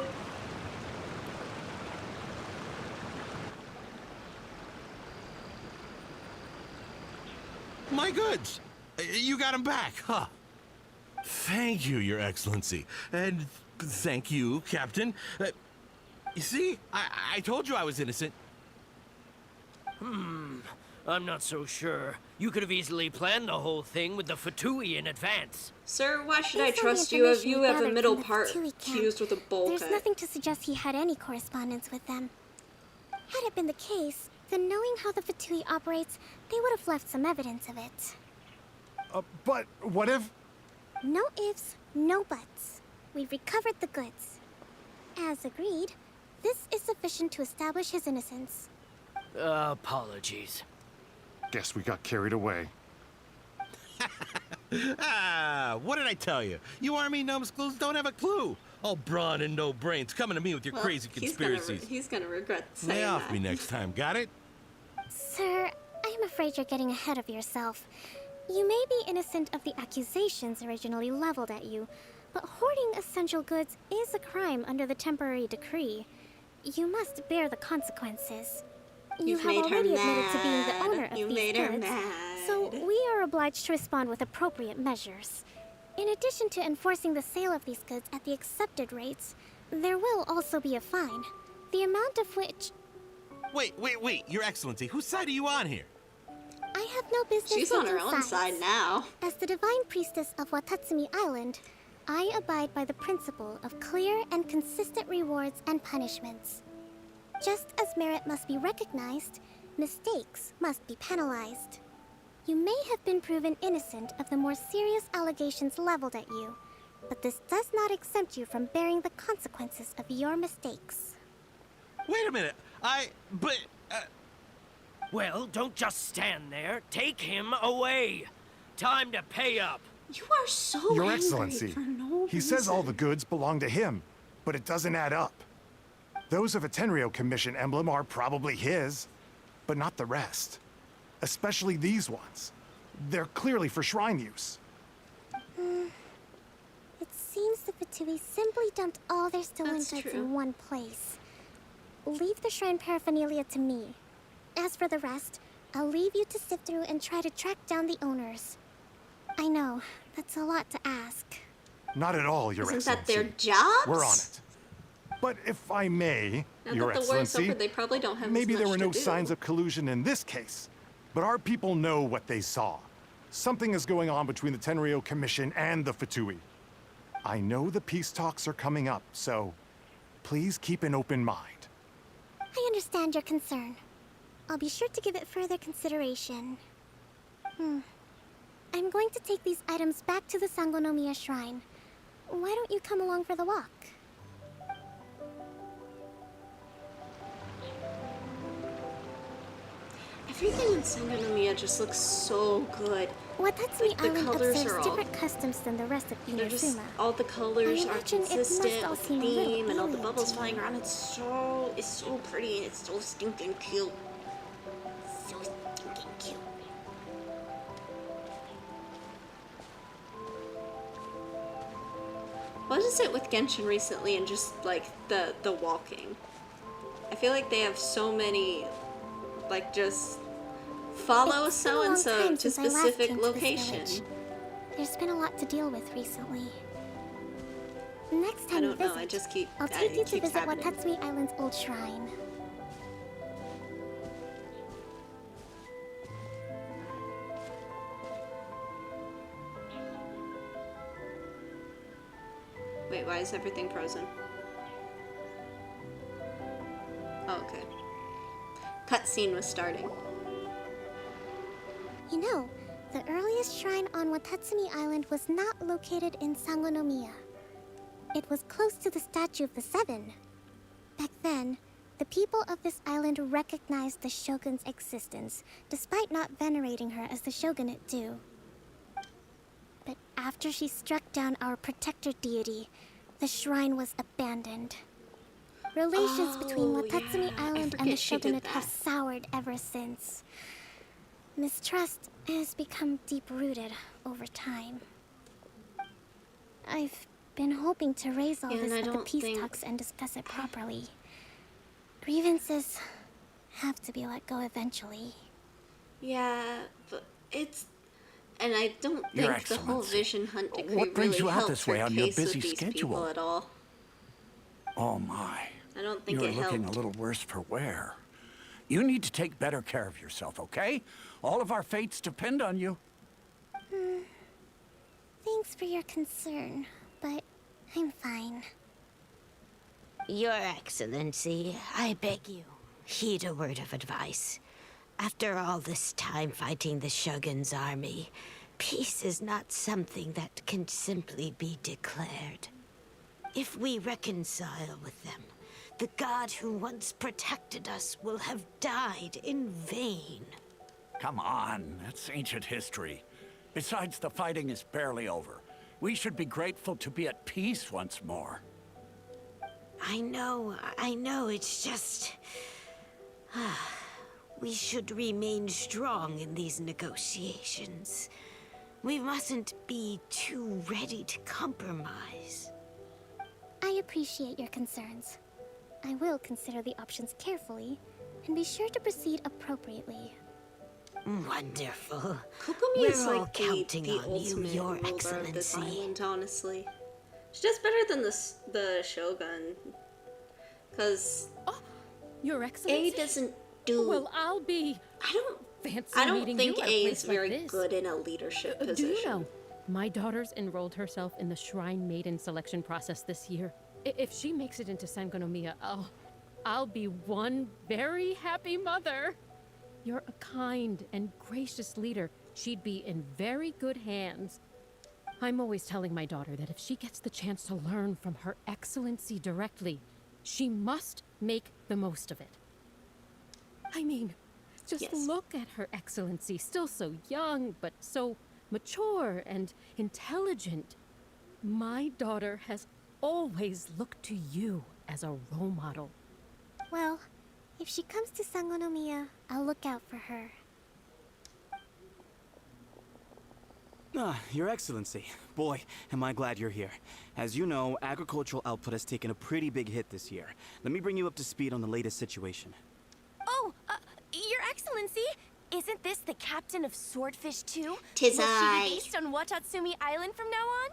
My goods! You got them back, huh? Thank you, Your Excellency. And thank you, Captain. You see, I told you I was innocent. I'm not so sure. You could have easily planned the whole thing with the Fatui in advance. Sir, why should I Based on the trust you if information you we have a gathered middle from the part Fatui camp, fused with a bowl There's cut? nothing to suggest he had any correspondence with them. Had it been the case, then knowing how the Fatui operates, they would have left some evidence of it. But what if... No ifs, no buts. We've recovered the goods. As agreed, this is sufficient to establish his innocence. Apologies. Guess we got carried away. What did I tell you? You army numbskulls don't have a clue. All brawn and no brains coming to me with your crazy conspiracies. He's gonna regret saying Lay off that. me next time, got it? Sir, I'm afraid you're getting ahead of yourself. You may be innocent of the accusations originally leveled at you, but hoarding essential goods is a crime under the temporary decree. You must bear the consequences. You You've have made her already admitted to being the mad. owner of You these made her goods, mad. so we are obliged to respond with appropriate measures. In addition to enforcing the sale of these goods at the accepted rates, there will also be a fine, the amount of which... Wait, Your Excellency, whose side are you on here? I have no business She's on taking her own sides. side now. As the Divine Priestess of Watatsumi Island, I abide by the principle of clear and consistent rewards and punishments. Just as merit must be recognized, mistakes must be penalized. You may have been proven innocent of the more serious allegations leveled at you, but this does not exempt you from bearing the consequences of your mistakes. Wait a minute, Well, don't just stand there. Take him away. Time to pay up. You are so Your angry Excellency, for no he says all reason. the goods belong to him, but it doesn't add up. Those of a Tenryo Commission emblem are probably his, but not the rest. Especially these ones. They're clearly for shrine use. It seems the Fatui simply dumped all their stolen That's goods true. in one place. Leave the shrine paraphernalia to me. As for the rest, I'll leave you to sift through and try to track down the owners. I know, that's a lot to ask. Not at all, Your Isn't that Excellency. their jobs? We're on it. But if I may, Now Your that the war's Excellency, over, they probably don't have maybe as there much were to no do. signs of collusion in this case. But our people know what they saw. Something is going on between the Tenryo Commission and the Fatui. I know the peace talks are coming up, so please keep an open mind. I understand your concern. I'll be sure to give it further consideration. I'm going to take these items back to the Sangonomiya Shrine. Why don't you come along for the walk? Everything in Sangonomiya just looks so good. Watatsumi Like, the Island colors observes are all- different customs than the rest of They're just Inazuma. all the colors I are imagine it must consistent all with seem a little theme and all the alien bubbles to flying you. around. It's so pretty and it's so stinking cute. So stinking cute. What is it with Genshin recently and just like the walking? I feel like they have so many, like, just follow It's been a so and long so time to since I last specific came to this location. village. There's been a lot to deal with recently. Next time I don't you know. visit, I just keep. I'll take you it to keeps visit happening. Watatsumi Island's old shrine. Wait, why is everything frozen? Oh, okay. Cutscene was starting. You know, the earliest shrine on Watatsumi Island was not located in Sangonomiya. It was close to the Statue of the Seven. Back then, the people of this island recognized the shogun's existence, despite not venerating her as the shogunate do. But after she struck down our protector deity, the shrine was abandoned. Relations between Watatsumi Island and the shogunate have soured ever since. Mistrust has become deep-rooted over time. I've been hoping to raise all this at the peace talks and discuss it properly. Grievances have to be let go eventually. Yeah, but it's... And I don't Your think the whole Excellency, Vision Hunt decree what brings really you out helped this way her on your case with busy these schedule? people at all. Oh my. I don't think You're it looking helped. a little worse for wear. You need to take better care of yourself, okay? All of our fates depend on you. Thanks for your concern, but I'm fine. Your Excellency, I beg you, heed a word of advice. After all this time fighting the Shogun's army, peace is not something that can simply be declared. If we reconcile with them, the god who once protected us will have died in vain. Come on, that's ancient history. Besides, the fighting is barely over. We should be grateful to be at peace once more. I know, it's just... we should remain strong in these negotiations. We mustn't be too ready to compromise. I appreciate your concerns. I will consider the options carefully, and be sure to proceed appropriately. Wonderful. Kokomi is We're all like counting the on you, ultimate Your ruler of this Excellency. island, honestly. She does better than the Shogun. Because Your Excellency? A doesn't do... Well, I'll be... I don't think A is very good in a leadership Do position. you know, my daughter's enrolled herself in the Shrine Maiden selection process this year. If she makes it into Sangonomiya, I'll be one very happy mother. You're a kind and gracious leader. She'd be in very good hands. I'm always telling my daughter that if she gets the chance to learn from Her Excellency directly, she must make the most of it. I mean, just look at Her Excellency, still so young, but so mature and intelligent. My daughter has always looked to you as a role model. Well, if she comes to Sangonomiya, I'll look out for her. Your Excellency. Boy, am I glad you're here. As you know, agricultural output has taken a pretty big hit this year. Let me bring you up to speed on the latest situation. Oh, Your Excellency, isn't this the captain of Swordfish 2? Tis Will I. she be based on Watatsumi Island from now on?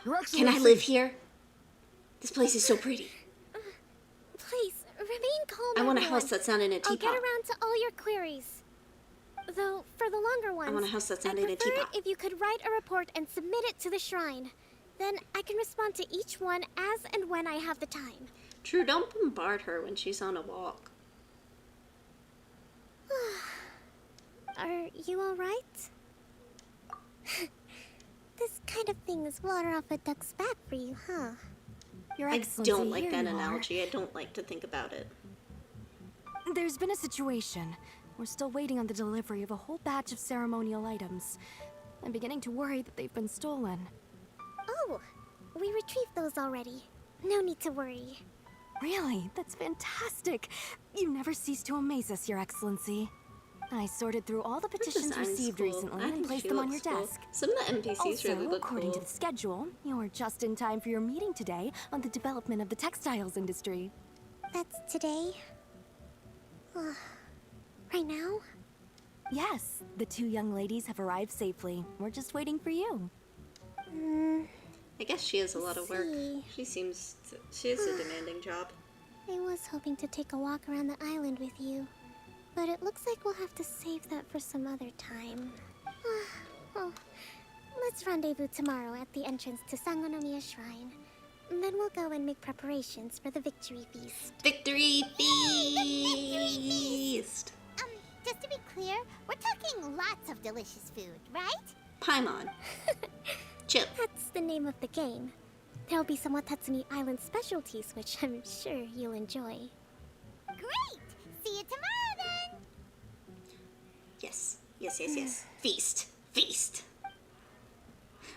Your Can I live here? This place is so pretty. Please, remain calm. I want a everyone. house that's not in a I'll teapot. get around to all your queries. Though, for the longer ones, I want a house that's not I'd in a prefer teapot. it if you could write a report and submit it to the shrine. Then I can respond to each one as and when I have the time. True, don't bombard her when she's on a walk. Are you alright? This kind of thing is water off a duck's back for you, huh? Your I Excellency, don't like here that you are. analogy. I don't like to think about it. There's been a situation. We're still waiting on the delivery of a whole batch of ceremonial items. I'm beginning to worry that they've been stolen. Oh, we retrieved those already. No need to worry. Really? That's fantastic. You never cease to amaze us, Your Excellency. I sorted through all the petitions design's received cool. recently I and think placed she them on your looks cool. desk. Some of the NPCs Also, really look according cool. to the schedule, you're just in time for your meeting today on the development of the textiles industry. That's today? Right now? Yes, the two young ladies have arrived safely. We're just waiting for you. I guess she has a lot of work. She has a demanding job. I was hoping to take a walk around the island with you, but it looks like we'll have to save that for some other time. Well, let's rendezvous tomorrow at the entrance to Sangonomiya Shrine. Then we'll go and make preparations for the victory feast. Victory feast! Just to be clear, we're talking lots of delicious food, right? Paimon. Chill. That's the name of the game. There'll be some Watatsumi Island specialties, which I'm sure you'll enjoy. Great! See you tomorrow then! Yes. Yes. Feast. Feast.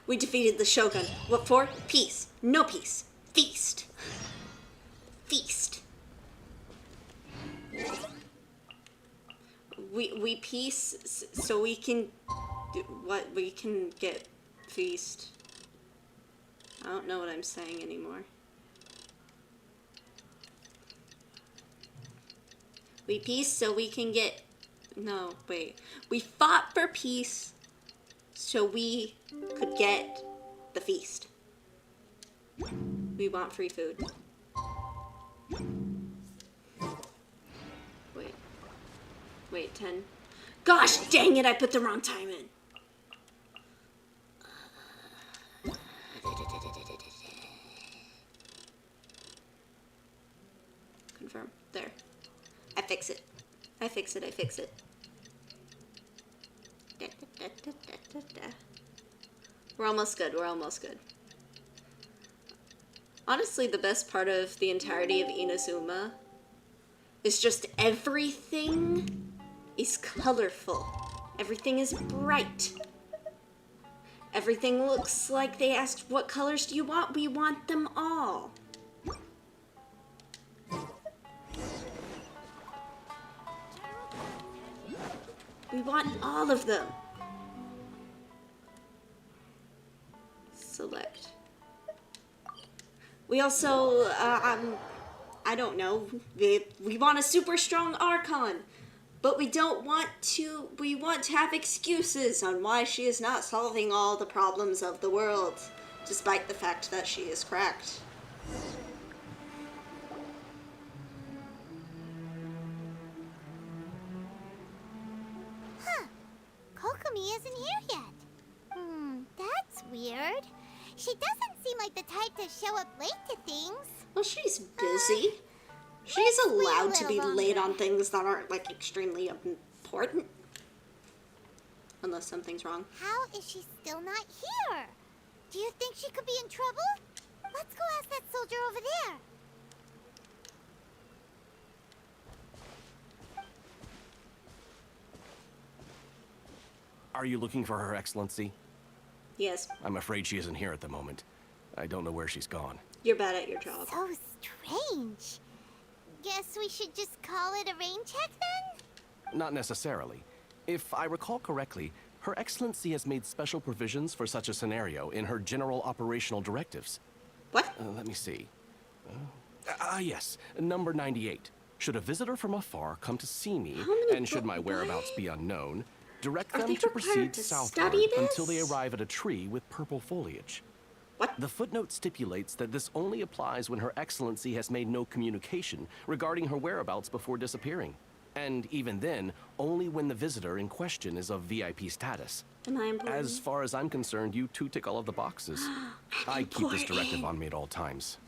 We defeated the Shogun. What for? Peace. No peace. Feast. Feast. We peace so we can do what? We can get feast. I don't know what I'm saying anymore. We peace so we can get... No, wait. We fought for peace so we could get the feast. We want free food. Wait, 10. Gosh dang it, I put the wrong time in. Confirm. There. I fix it. We're almost good. Honestly, the best part of the entirety of Inazuma is just everything is colorful. Everything is bright. Everything looks like they asked, what colors do you want? We want them all. We want all of them. Select. We also, I don't know, we want a super strong Archon, but we want to have excuses on why she is not solving all the problems of the world, despite the fact that she is cracked. Kokomi isn't here yet. That's weird. She doesn't seem like the type to show up late to things. Well, she's busy. She's allowed to be late on things that aren't, like, extremely important. Unless something's wrong. How is she still not here? Do you think she could be in trouble? Let's go ask that soldier over there. Are you looking for Her Excellency? Yes. I'm afraid she isn't here at the moment. I don't know where she's gone. You're bad at your job. So strange. Guess we should just call it a rain check then? Not necessarily. If I recall correctly, Her Excellency has made special provisions for such a scenario in her general operational directives. What? Let me see. Yes, number 98. Should a visitor from afar come to see me, and should my whereabouts be unknown, direct them to proceed southward until they arrive at a tree with purple foliage. What? The footnote stipulates that this only applies when Her Excellency has made no communication regarding her whereabouts before disappearing. And even then, only when the visitor in question is of VIP status. Am I important? As far as I'm concerned, you two tick all of the boxes. I keep this directive on me at all times.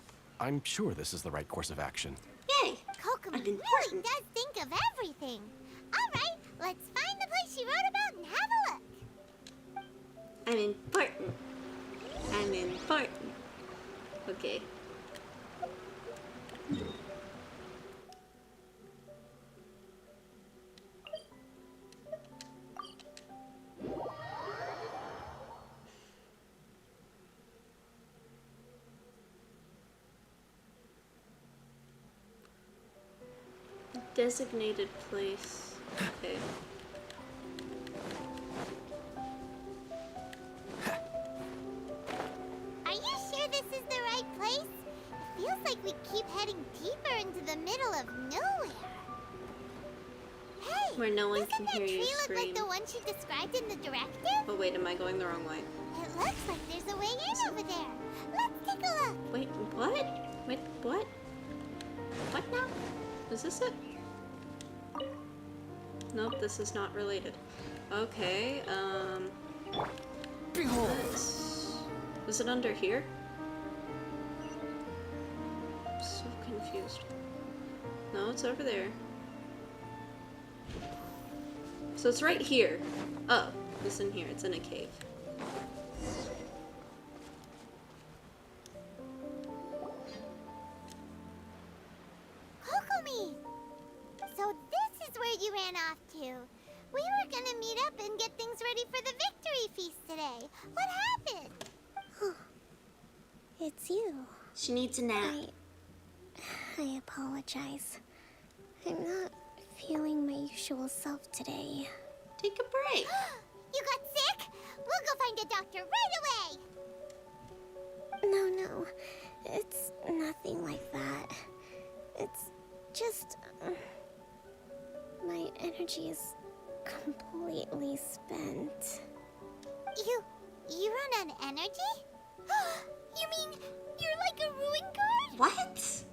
I'm sure this is the right course of action. Yay! Kokomi really does think of everything. All right, let's find the place she wrote about and have a look. I'm important. Okay. Designated place. Okay. Are you sure this is the right place? It feels like we keep heading deeper into the middle of nowhere. Hey, Where no one can hear you doesn't that tree look scream. like the one she described in the directive? Oh wait, am I going the wrong way? It looks like there's a way in over there. Let's take a look. Wait, what? Wait, what? What now? Is this it? Nope, this is not related. Okay, Behold! Is it under here? confused. No, it's over there. So it's right here. Oh, it's in here. It's in a cave. Kokomi! So this is where you ran off to. We were gonna meet up and get things ready for the victory feast today. What happened? It's you. She needs a nap. I apologize. I'm not feeling my usual self today. Take a break. You got sick? We'll go find a doctor right away! No. It's nothing like that. It's just... my energy is completely spent. You run on energy? You mean you're like a ruin guard? What?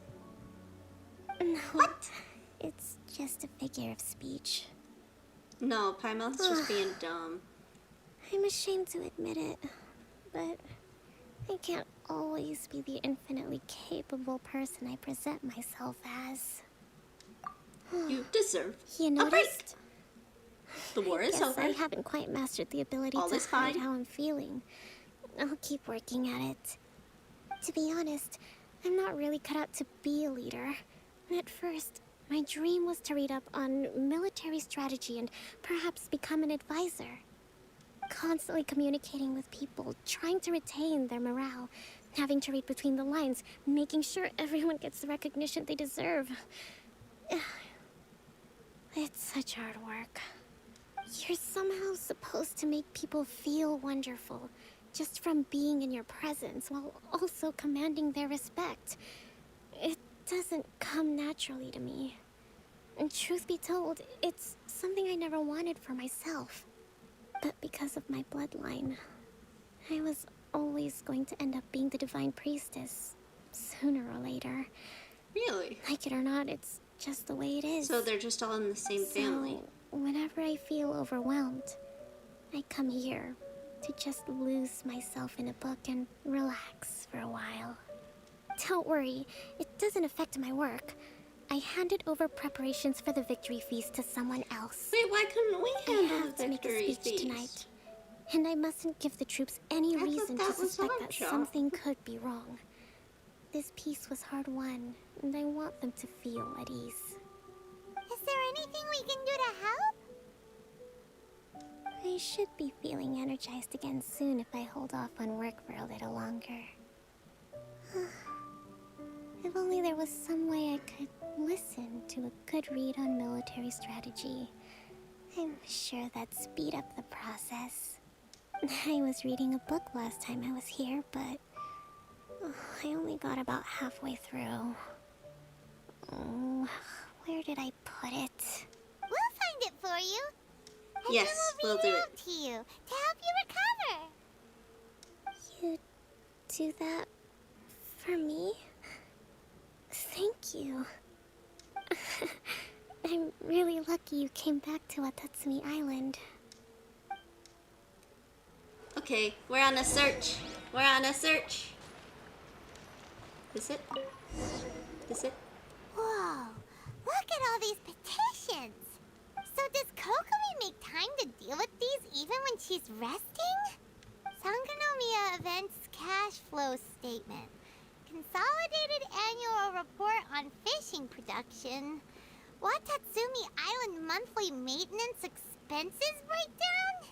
No. What? It's just a figure of speech. No, Paimon's just being dumb. I'm ashamed to admit it, but I can't always be the infinitely capable person I present myself as. You deserve You a noticed? break. The war is over. I haven't quite mastered the ability All to is hide fine. how I'm feeling. I'll keep working at it. To be honest, I'm not really cut out to be a leader. At first, my dream was to read up on military strategy and perhaps become an advisor. Constantly communicating with people, trying to retain their morale, having to read between the lines, making sure everyone gets the recognition they deserve. It's such hard work. You're somehow supposed to make people feel wonderful, just from being in your presence, while also commanding their respect. It doesn't come naturally to me. And truth be told, it's something I never wanted for myself. But because of my bloodline, I was always going to end up being the divine priestess, sooner or later. Really? Like it or not, it's just the way it is. So they're just all in the same family. So, whenever I feel overwhelmed, I come here to just lose myself in a book and relax for a while. Don't worry, it doesn't affect my work. I handed over preparations for the victory feast to someone else. Wait, why couldn't we handle the to make a victory speech feast? tonight. And I mustn't give the troops any reason to suspect that something could be wrong. This peace was hard won, and I want them to feel at ease. Is there anything we can do to help? I should be feeling energized again soon if I hold off on work for a little longer. If only there was some way I could listen to a good read on military strategy. I'm sure that'd speed up the process. I was reading a book last time I was here, but I only got about halfway through. Oh, where did I put it? We'll find it for you. And Yes, then we'll read do it it. out to you to help you recover. You do that for me? Thank you. I'm really lucky you came back to Watatsumi Island. Okay, we're on a search. We're on a search. Is it? Is it? Whoa, look at all these petitions. So does Kokomi make time to deal with these even when she's resting? Sangonomiya Events Cash Flow Statement. Consolidated Annual Report on Fishing Production. Watatsumi Island Monthly Maintenance Expenses Breakdown?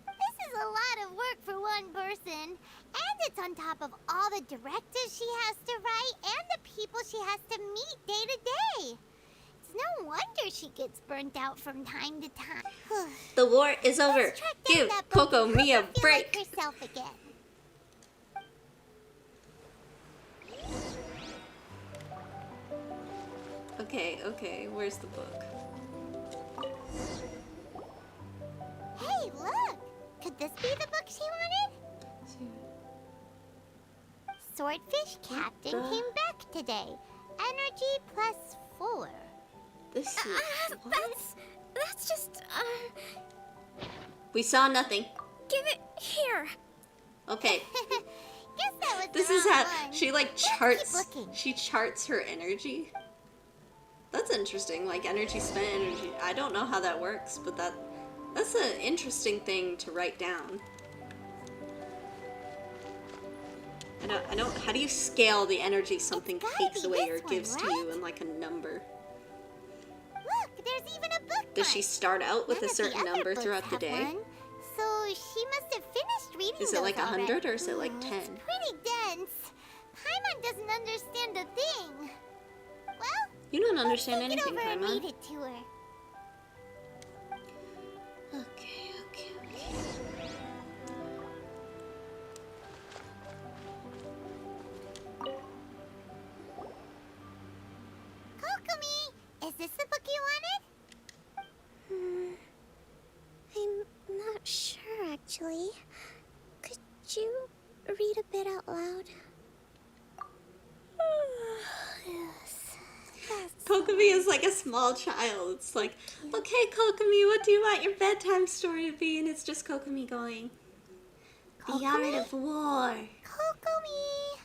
This is a lot of work for one person. And it's on top of all the directives she has to write and the people she has to meet day to day. It's no wonder she gets burnt out from time to time. The war is over. Let's track down Give that book and Kokomi a help her feel break. like herself again. Okay, where's the book? Hey, look! Could this be the book she wanted? Swordfish Captain came back today. Energy +4. This is That's just, We saw nothing. give it here. Okay. Guess that was This this is how wrong one. she like Let's keep charts. looking. She charts her energy. That's interesting. Like energy spent, energy. I don't know how that works, but that's an interesting thing to write down. I don't. How do you scale the energy something takes away or gives to you in like a number? Look, there's even a book. Does she start out with None a of the certain other number books throughout the have day? one, so she must have finished reading Is it those like 100 already. or is it like 10? It's pretty dense. Paimon doesn't understand a thing. Well, You don't understand let's take anything, it over and Paimon. read it to her. Okay. Kokomi, is this the book you wanted? I'm not sure, actually. Could you read a bit out loud? Yes. Kokomi is like a small child. It's like, okay, Kokomi, what do you want your bedtime story to be? And it's just Kokomi going, the art of war, Kokomi!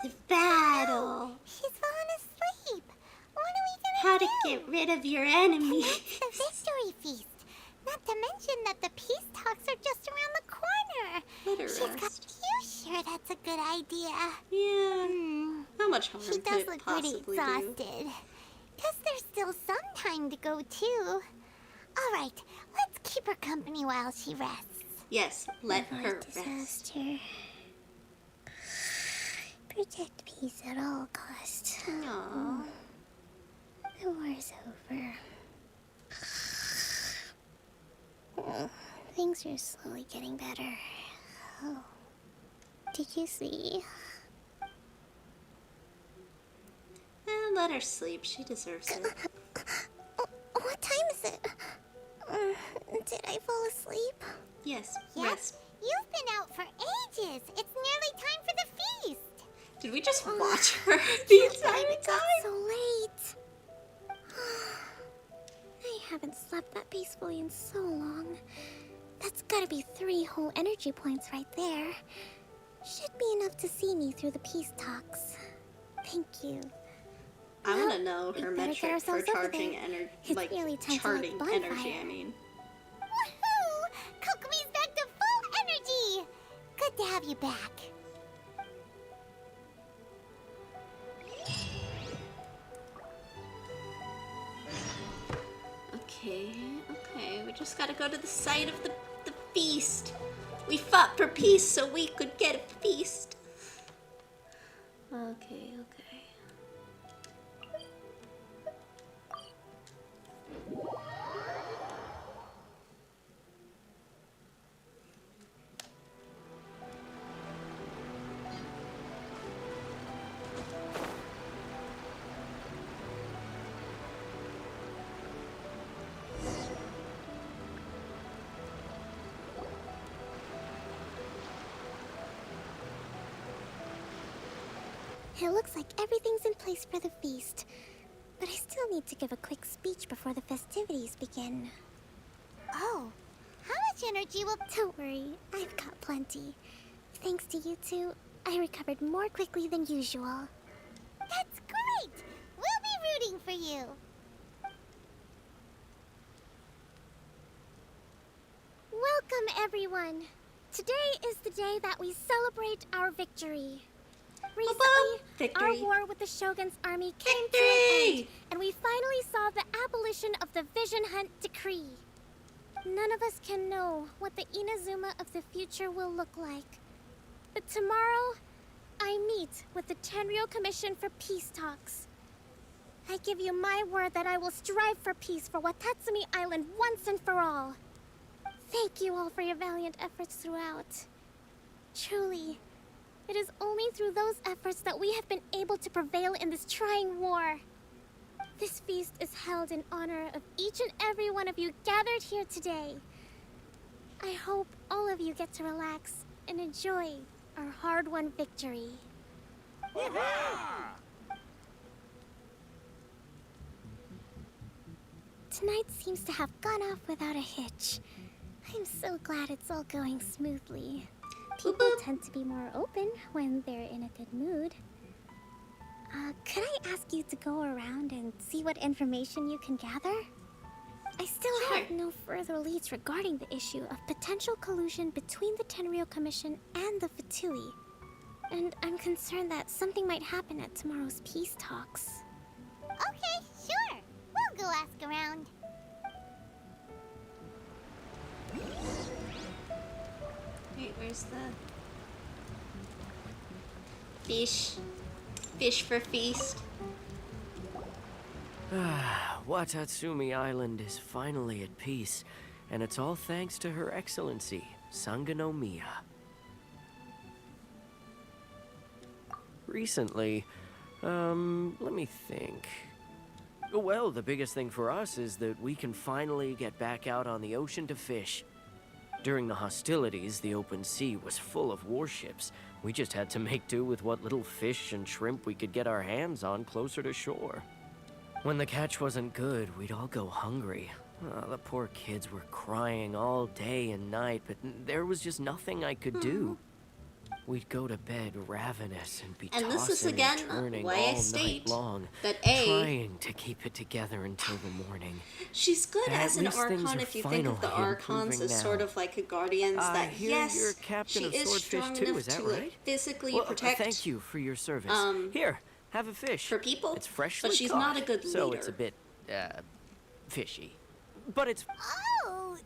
the battle, She's fallen asleep. What are we gonna how do? to get rid of your enemies. Tonight's the victory feast. Not to mention that the peace talks are just around the corner. Let her She's got rest. you sure that's a good idea? Yeah. How much harm She could does it look pretty possibly do? exhausted. Guess there's still some time to go too. All right, let's keep her company while she rests. Yes, let her rest. Disaster. Protect peace at all costs. Aww. The war's over. Things are slowly getting better. Oh. Did you see? Let her sleep. She deserves it. What time is it? Did I fall asleep? Yes, Yep. rest. You've been out for ages. It's nearly time for the feast. Did we just watch her the entire It got time? so late. I haven't slept that peacefully in so long. That's gotta be 3 whole energy points right there. Should be enough to see me through the peace talks. Thank you. I want to know her we better get metric for ourselves over charging there. energy, It's like nearly time to charting light energy. bonfire. I mean, Woohoo! Kokomi's back to full energy. Good to have you back. okay. We just gotta go to the site of the feast. We fought for peace so we could get a feast. Okay. It looks like everything's in place for the feast. But I still need to give a quick speech before the festivities begin. Oh, how much energy will... Don't worry, I've got plenty. Thanks to you two, I recovered more quickly than usual. That's great! We'll be rooting for you. Welcome, everyone. Today is the day that we celebrate our victory. Recently, Victory. our war with the Shogun's army came to an Victory! end, and we finally saw the abolition of the Vision Hunt Decree. None of us can know what the Inazuma of the future will look like. But tomorrow, I meet with the Tenryou Commission for Peace Talks. I give you my word that I will strive for peace for Watatsumi Island once and for all. Thank you all for your valiant efforts throughout. Truly, it is only through those efforts that we have been able to prevail in this trying war. This feast is held in honor of each and every one of you gathered here today. I hope all of you get to relax and enjoy our hard-won victory. Tonight seems to have gone off without a hitch. I'm so glad it's all going smoothly. People tend to be more open when they're in a good mood. Could I ask you to go around and see what information you can gather? I still have no further leads regarding the issue of potential collusion between the Tenryou Commission and the Fatui. And I'm concerned that something might happen at tomorrow's peace talks. Okay, sure. We'll go ask around. Wait, where's the fish? Fish for feast. Watatsumi Island is finally at peace, and it's all thanks to Her Excellency, Sangonomiya. Recently, let me think. Well, the biggest thing for us is that we can finally get back out on the ocean to fish. During the hostilities, the open sea was full of warships. We just had to make do with what little fish and shrimp we could get our hands on closer to shore. When the catch wasn't good, we'd all go hungry. The poor kids were crying all day and night, but there was just nothing I could do. We'd go to bed ravenous and be And this is tossing again and turning why I all night state long, that trying to keep it together until the morning. She's good At as an least things Archon are if you think of the finally Archons improving as sort now. of like a Guardians that, Hear yes, you're captain she of is Swordfish strong too, enough is that to right? physically Well, protect thank you for your service. Here, have a fish. for people, It's freshly but she's caught, not a good so leader. it's a bit, fishy. But it's... Oh,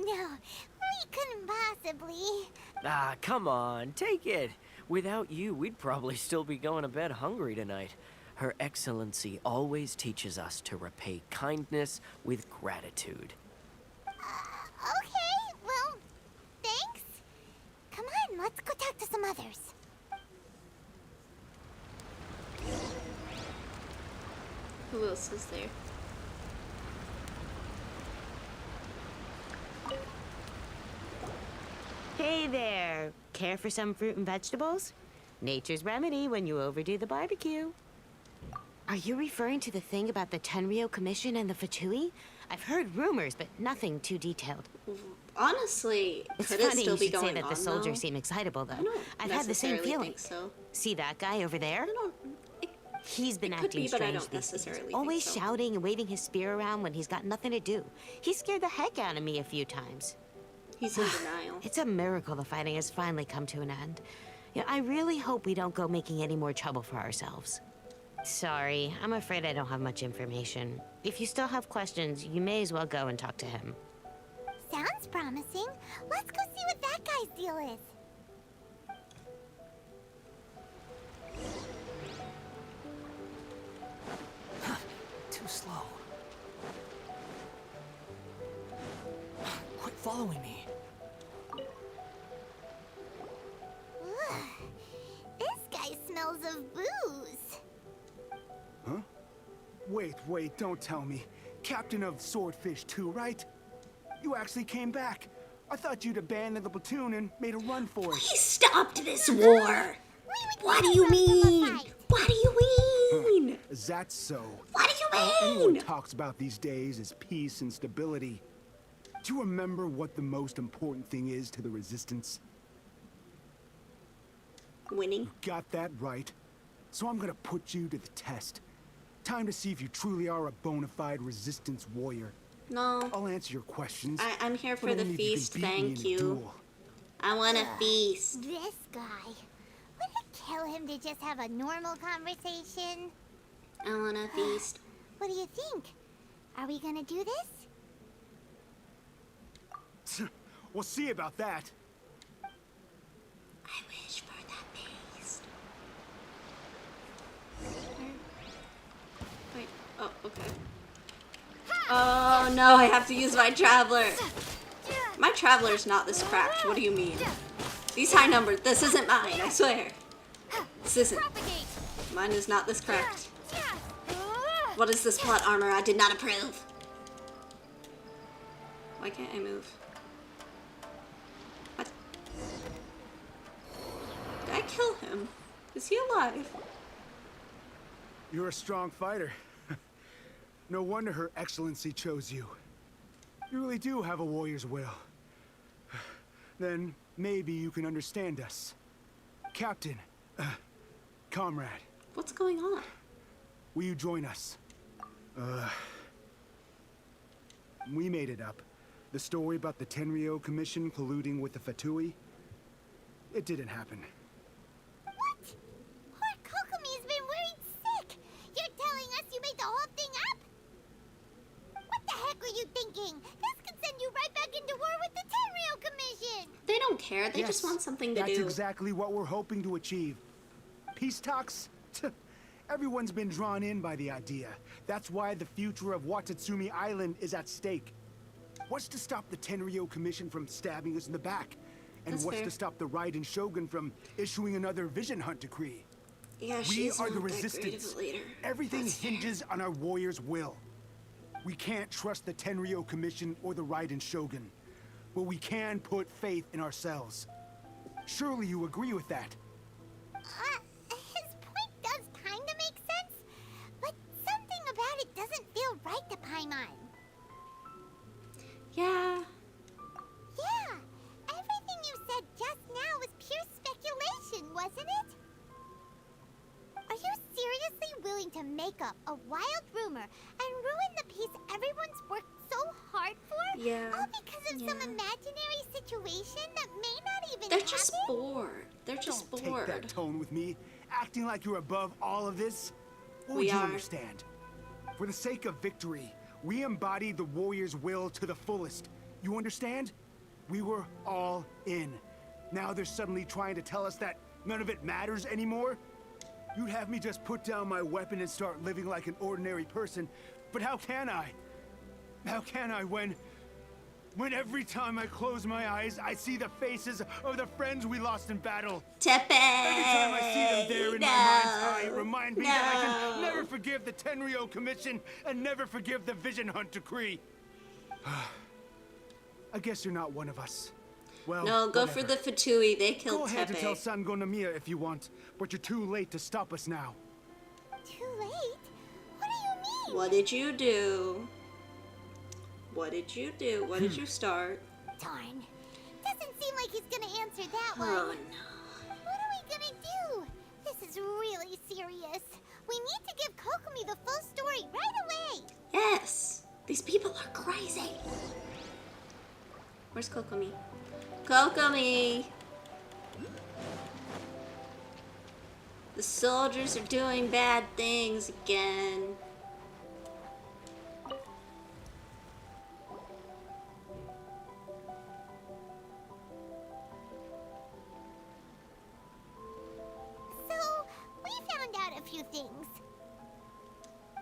no. We couldn't possibly. Ah, come on, take it. Without you, we'd probably still be going to bed hungry tonight. Her Excellency always teaches us to repay kindness with gratitude. Okay, well, thanks. Come on, let's go talk to some others. Who else is there? Hey there. Care for some fruit and vegetables? Nature's remedy when you overdo the barbecue. Are you referring to the thing about the Tenryou Commission and the Fatui? I've heard rumors, but nothing too detailed. Honestly, It's could funny it still you be should say going that on, the soldiers though? seem excitable, though. I don't I've had the same necessarily feeling. think so. See that guy over there? He's been it could acting be, but I strange don't these days. necessarily think Always so. shouting and waving his spear around when he's got nothing to do. He scared the heck out of me a few times. He's in denial. It's a miracle the fighting has finally come to an end. Yeah, I really hope we don't go making any more trouble for ourselves. Sorry, I'm afraid I don't have much information. If you still have questions, you may as well go and talk to him. Sounds promising. Let's go see what that guy's deal is. Too slow. Quit following me. Ugh, this guy smells of booze. Huh? Wait, don't tell me. Captain of Swordfish 2, right? You actually came back. I thought you'd abandoned the platoon and made a run for it. Please stop this war! What do you mean? What do you mean? Is that so? What do you All anyone mean? talks about these days is peace and stability. Do you remember what the most important thing is to the Resistance? Winning. You got that right. So I'm gonna put you to the test. Time to see if you truly are a bona fide Resistance warrior. No. I'll answer your questions. I'm here for but the only if you can feast, beat me thank in a you. duel. I want a feast. This guy. Would it kill him to just have a normal conversation? I want a feast. What do you think? Are we gonna do this? We'll see about that. I wish for that feast. Wait. Oh, okay. Oh no, I have to use my Traveler. My Traveler's not this cracked. What do you mean? These high numbers. This isn't mine, I swear. This isn't. Mine is not this cracked. What is this plot armor? I did not approve. Why can't I move? What? Did I kill him? Is he alive? You're a strong fighter. No wonder Her Excellency chose you. You really do have a warrior's will. Then, maybe you can understand us. Captain, comrade. What's going on? Will you join us? We made it up. The story about the Tenryou Commission colluding with the Fatui, it didn't happen. What? Poor Kokomi's been worried sick. You're telling us you made the whole thing up? What the heck were you thinking? This could send you right back into war with the Tenryou Commission. They don't care. They just want something to That's do. exactly what we're hoping to achieve. Peace talks? Everyone's been drawn in by the idea. That's why the future of Watatsumi Island is at stake. What's to stop the Tenryou Commission from stabbing us in the back? And That's what's fair. to stop the Raiden Shogun from issuing another Vision Hunt decree? Yeah, We she's are not the that great of resistance. a leader. Everything That's fair. hinges on our warriors' will. We can't trust the Tenryou Commission or the Raiden Shogun, but we can put faith in ourselves. Surely you agree with that? His point does kinda make sense, but something about it doesn't feel right to Paimon. Yeah. Yeah, everything you said just now was pure speculation, wasn't it? Are you seriously willing to make up a wild rumor and ruin the peace everyone's worked so hard for? Yeah. All because of some imaginary situation that may not even They're happen? just bored. They're just Don't bored. take that tone with me, acting like you're above all of this. What We would you are. understand? For the sake of victory, we embodied the warrior's will to the fullest. You understand? We were all in. Now they're suddenly trying to tell us that none of it matters anymore? You'd have me just put down my weapon and start living like an ordinary person, but how can I? How can I when every time I close my eyes, I see the faces of the friends we lost in battle? Tepe! Every time I see them there in my mind's eye, it reminds me that I can never forgive the Tenryou Commission and never forgive the Vision Hunt decree. I guess you're not one of us. Well, No, go for whatever. the Fatui. They Go killed ahead to tell Tepe. Sangonomiya if you want, but you're too late to stop us now. Too late? What do you mean? What did you do? What did you do? What did you start? Darn. Doesn't seem like he's gonna answer that one. Oh no. What are we gonna do? This is really serious. We need to give Kokomi the full story right away. Yes! These people are crazy. Where's Kokomi? Kokomi! The soldiers are doing bad things again. So, we found out a few things.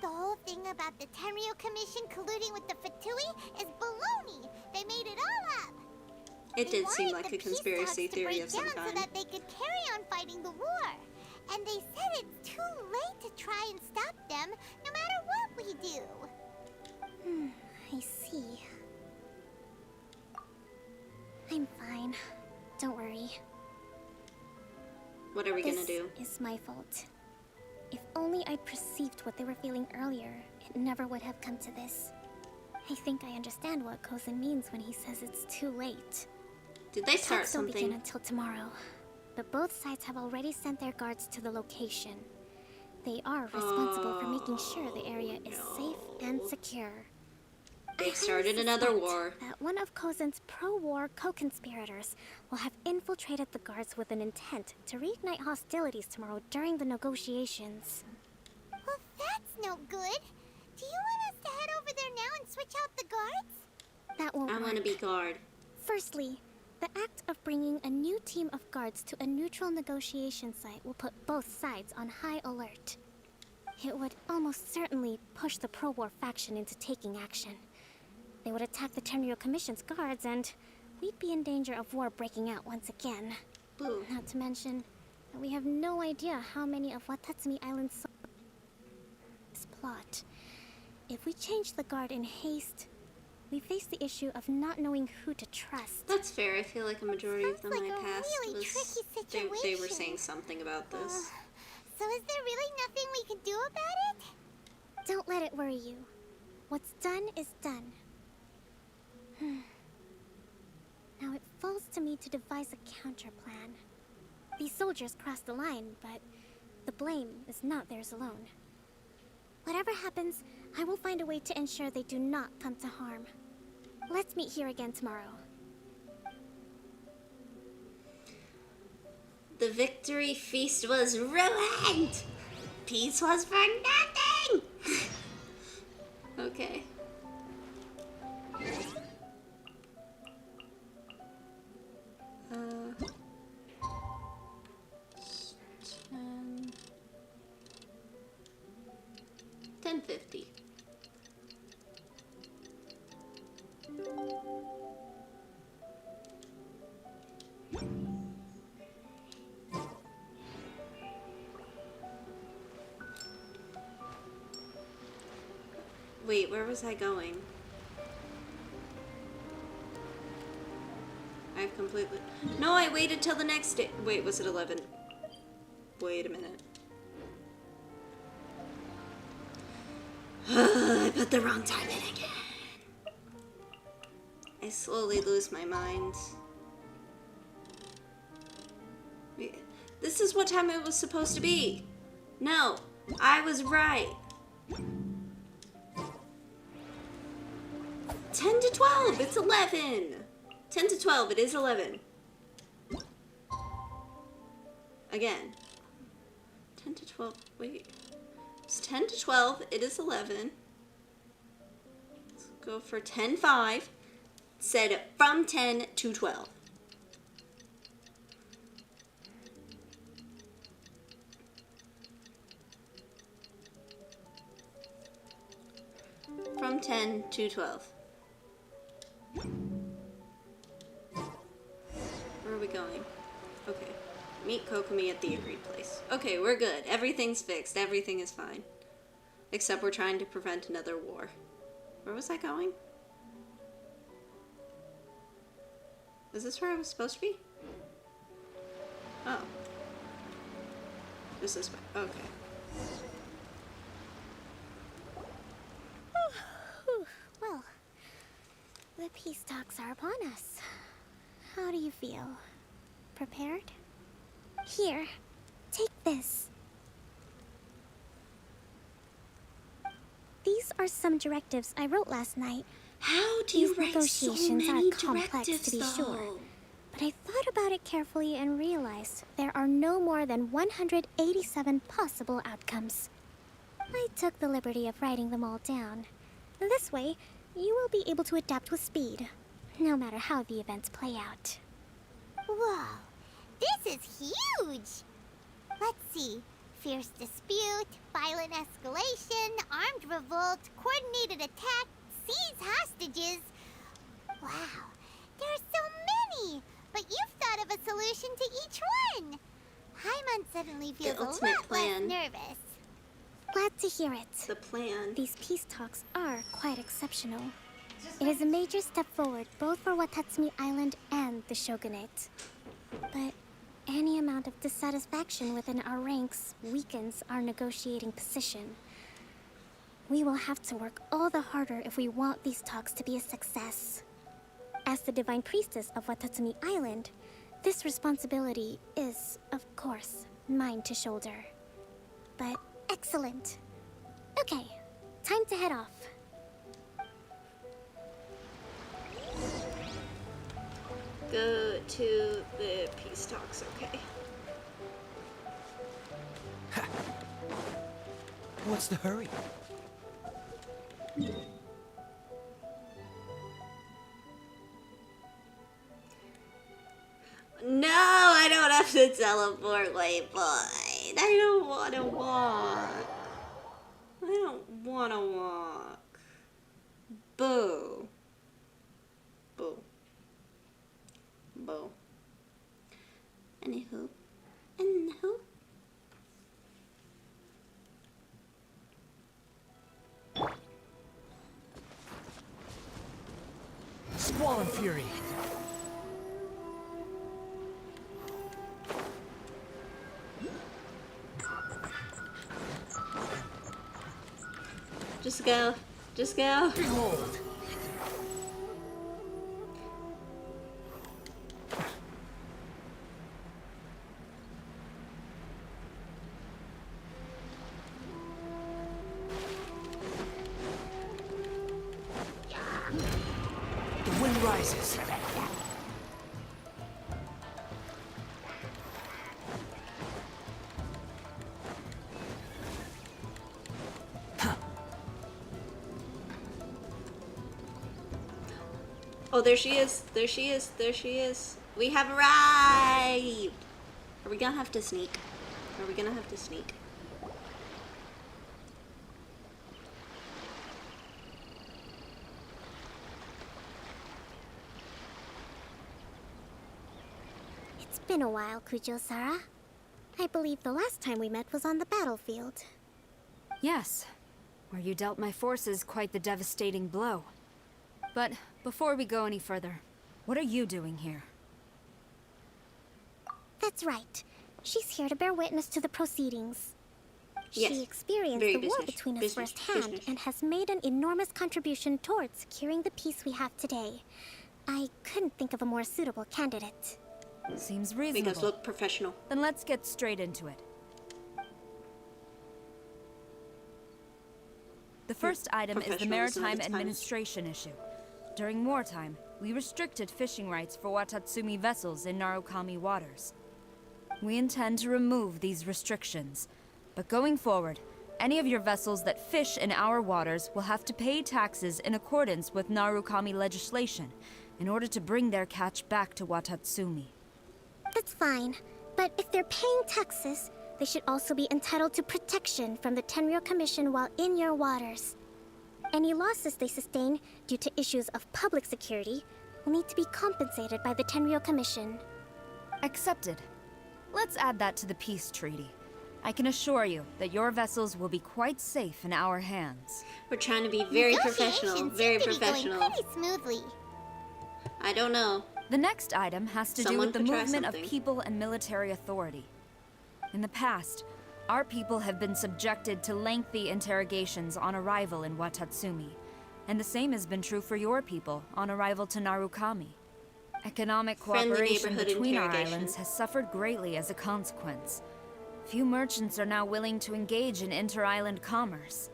The whole thing about the Tenryou Commission colluding with the Fatui is baloney. They made it all up. It They did seem wanted like the a peace conspiracy talks to theory break of some down kind. so that they could carry on fighting the war. And they said it's too late to try and stop them, no matter what we do. I see. I'm fine. Don't worry. What are we gonna do? This is my fault. If only I'd perceived what they were feeling earlier, it never would have come to this. I think I understand what Kozan means when he says it's too late. Did they start Talks don't begin something? until tomorrow, but both sides have already sent their guards to the location. They are responsible for making sure the area is safe and secure. They started another war. That one of Kozan's pro-war co-conspirators will have infiltrated the guards with an intent to reignite hostilities tomorrow during the negotiations. Well, that's no good. Do you want us to head over there now and switch out the guards? That won't I work. want to be guard. Firstly, the act of bringing a new team of guards to a neutral negotiation site will put both sides on high alert. It would almost certainly push the pro-war faction into taking action. They would attack the Tenryou Commission's guards, and we'd be in danger of war breaking out once again. Boo. Not to mention that we have no idea how many of Watatsumi Island's this plot. If we change the guard in haste, we face the issue of not knowing who to trust. That's fair. I feel like a majority of them Sounds like I a passed really was tricky they were situation. saying something about this. So is there really nothing we can do about it? Don't let it worry you. What's done is done. Now it falls to me to devise a counter plan. These soldiers crossed the line, but the blame is not theirs alone. Whatever happens, I will find a way to ensure they do not come to harm. Let's meet here again tomorrow. The victory feast was ruined! Peace was for nothing! Okay. Uh, 10:50. Wait, where was I going? I've completely... No, I waited till the next day. Wait, was it 11? Wait a minute. I put the wrong time in again. I slowly lose my mind. Wait, this is what time it was supposed to be. No, I was right. 10 to 12, it's 11. 10 to 12, it is 11. Again. 10 to 12, wait. It's 10 to 12, it is 11. Let's go for 10-5. Said from 10 to 12. From 10 to 12. Where are we going? Okay. Meet Kokomi at the agreed place. Okay, we're good. Everything's fixed. Everything is fine. Except we're trying to prevent another war. Where was I going? Is this where I was supposed to be? Oh. This is way. Okay. Well, the peace talks are upon us. How do you feel? Prepared? Here, take this. These are some directives I wrote last night. How do you write so many are complex, to be directives, sure. though? But I thought about it carefully and realized there are no more than 187 possible outcomes. I took the liberty of writing them all down. This way, you will be able to adapt with speed, no matter how the events play out. Whoa, this is huge! Let's see. Fierce dispute, violent escalation, armed revolt, coordinated attack, seize hostages. Wow, there are so many! But you've thought of a solution to each one! Paimon suddenly feels a lot less nervous. Glad to hear it. The plan. These peace talks are quite exceptional. It is a major step forward both for Watatsumi Island and the Shogunate. But any amount of dissatisfaction within our ranks weakens our negotiating position. We will have to work all the harder if we want these talks to be a success. As the Divine Priestess of Watatsumi Island, this responsibility is, of course, mine to shoulder. But excellent. Okay, time to head off. Go to the peace talks, okay. What's the hurry? No, I don't have to teleport, waypoint. I don't want to walk. I don't want to walk. Boo. Boo. Boo. Anywho. Squall and Fury. Just go. Just go. Behold. surprises. Oh, there she is. There she is. There she is. We have arrived. Are we gonna have to sneak? Are we gonna have to sneak? It's been a while, Kujo-Sara. I believe the last time we met was on the battlefield. Yes, where you dealt my forces quite the devastating blow. But before we go any further, what are you doing here? That's right. She's here to bear witness to the proceedings. Yes. She experienced Very the war business. between us Business. firsthand Business. and has made an enormous contribution towards securing the peace we have today. I couldn't think of a more suitable candidate. Seems reasonable. Because look professional. Then let's get straight into it. The first item is the Professionalism at Maritime its Administration issue. During wartime, we restricted fishing rights for Watatsumi vessels in Narukami waters. We intend to remove these restrictions, but going forward, any of your vessels that fish in our waters will have to pay taxes in accordance with Narukami legislation in order to bring their catch back to Watatsumi. That's fine, but if they're paying taxes, they should also be entitled to protection from the Tenryou Commission while in your waters. Any losses they sustain due to issues of public security will need to be compensated by the Tenryou Commission. Accepted. Let's add that to the peace treaty. I can assure you that your vessels will be quite safe in our hands. We're trying to be very professional. Very Seem to be going professional. pretty smoothly. I don't know. The next item has to do Someone with the could try movement of something. people and military authority. In the past, our people have been subjected to lengthy interrogations on arrival in Watatsumi, and the same has been true for your people on arrival to Narukami. Economic Friendly cooperation neighborhood between our interrogation. islands has suffered greatly as a consequence. Few merchants are now willing to engage in inter-island commerce.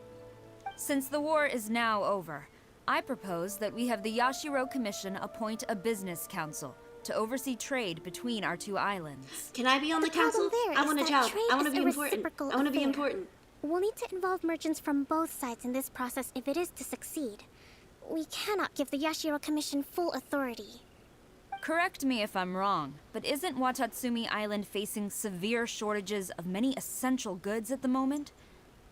Since the war is now over, I propose that we have the Yashiro Commission appoint a business council to oversee trade between our two islands. Can I be on the council? I want a job. I want to be important. I want to be important. We'll need to involve merchants from both sides in this process if it is to succeed. We cannot give the Yashiro Commission full authority. Correct me if I'm wrong, but isn't Watatsumi Island facing severe shortages of many essential goods at the moment?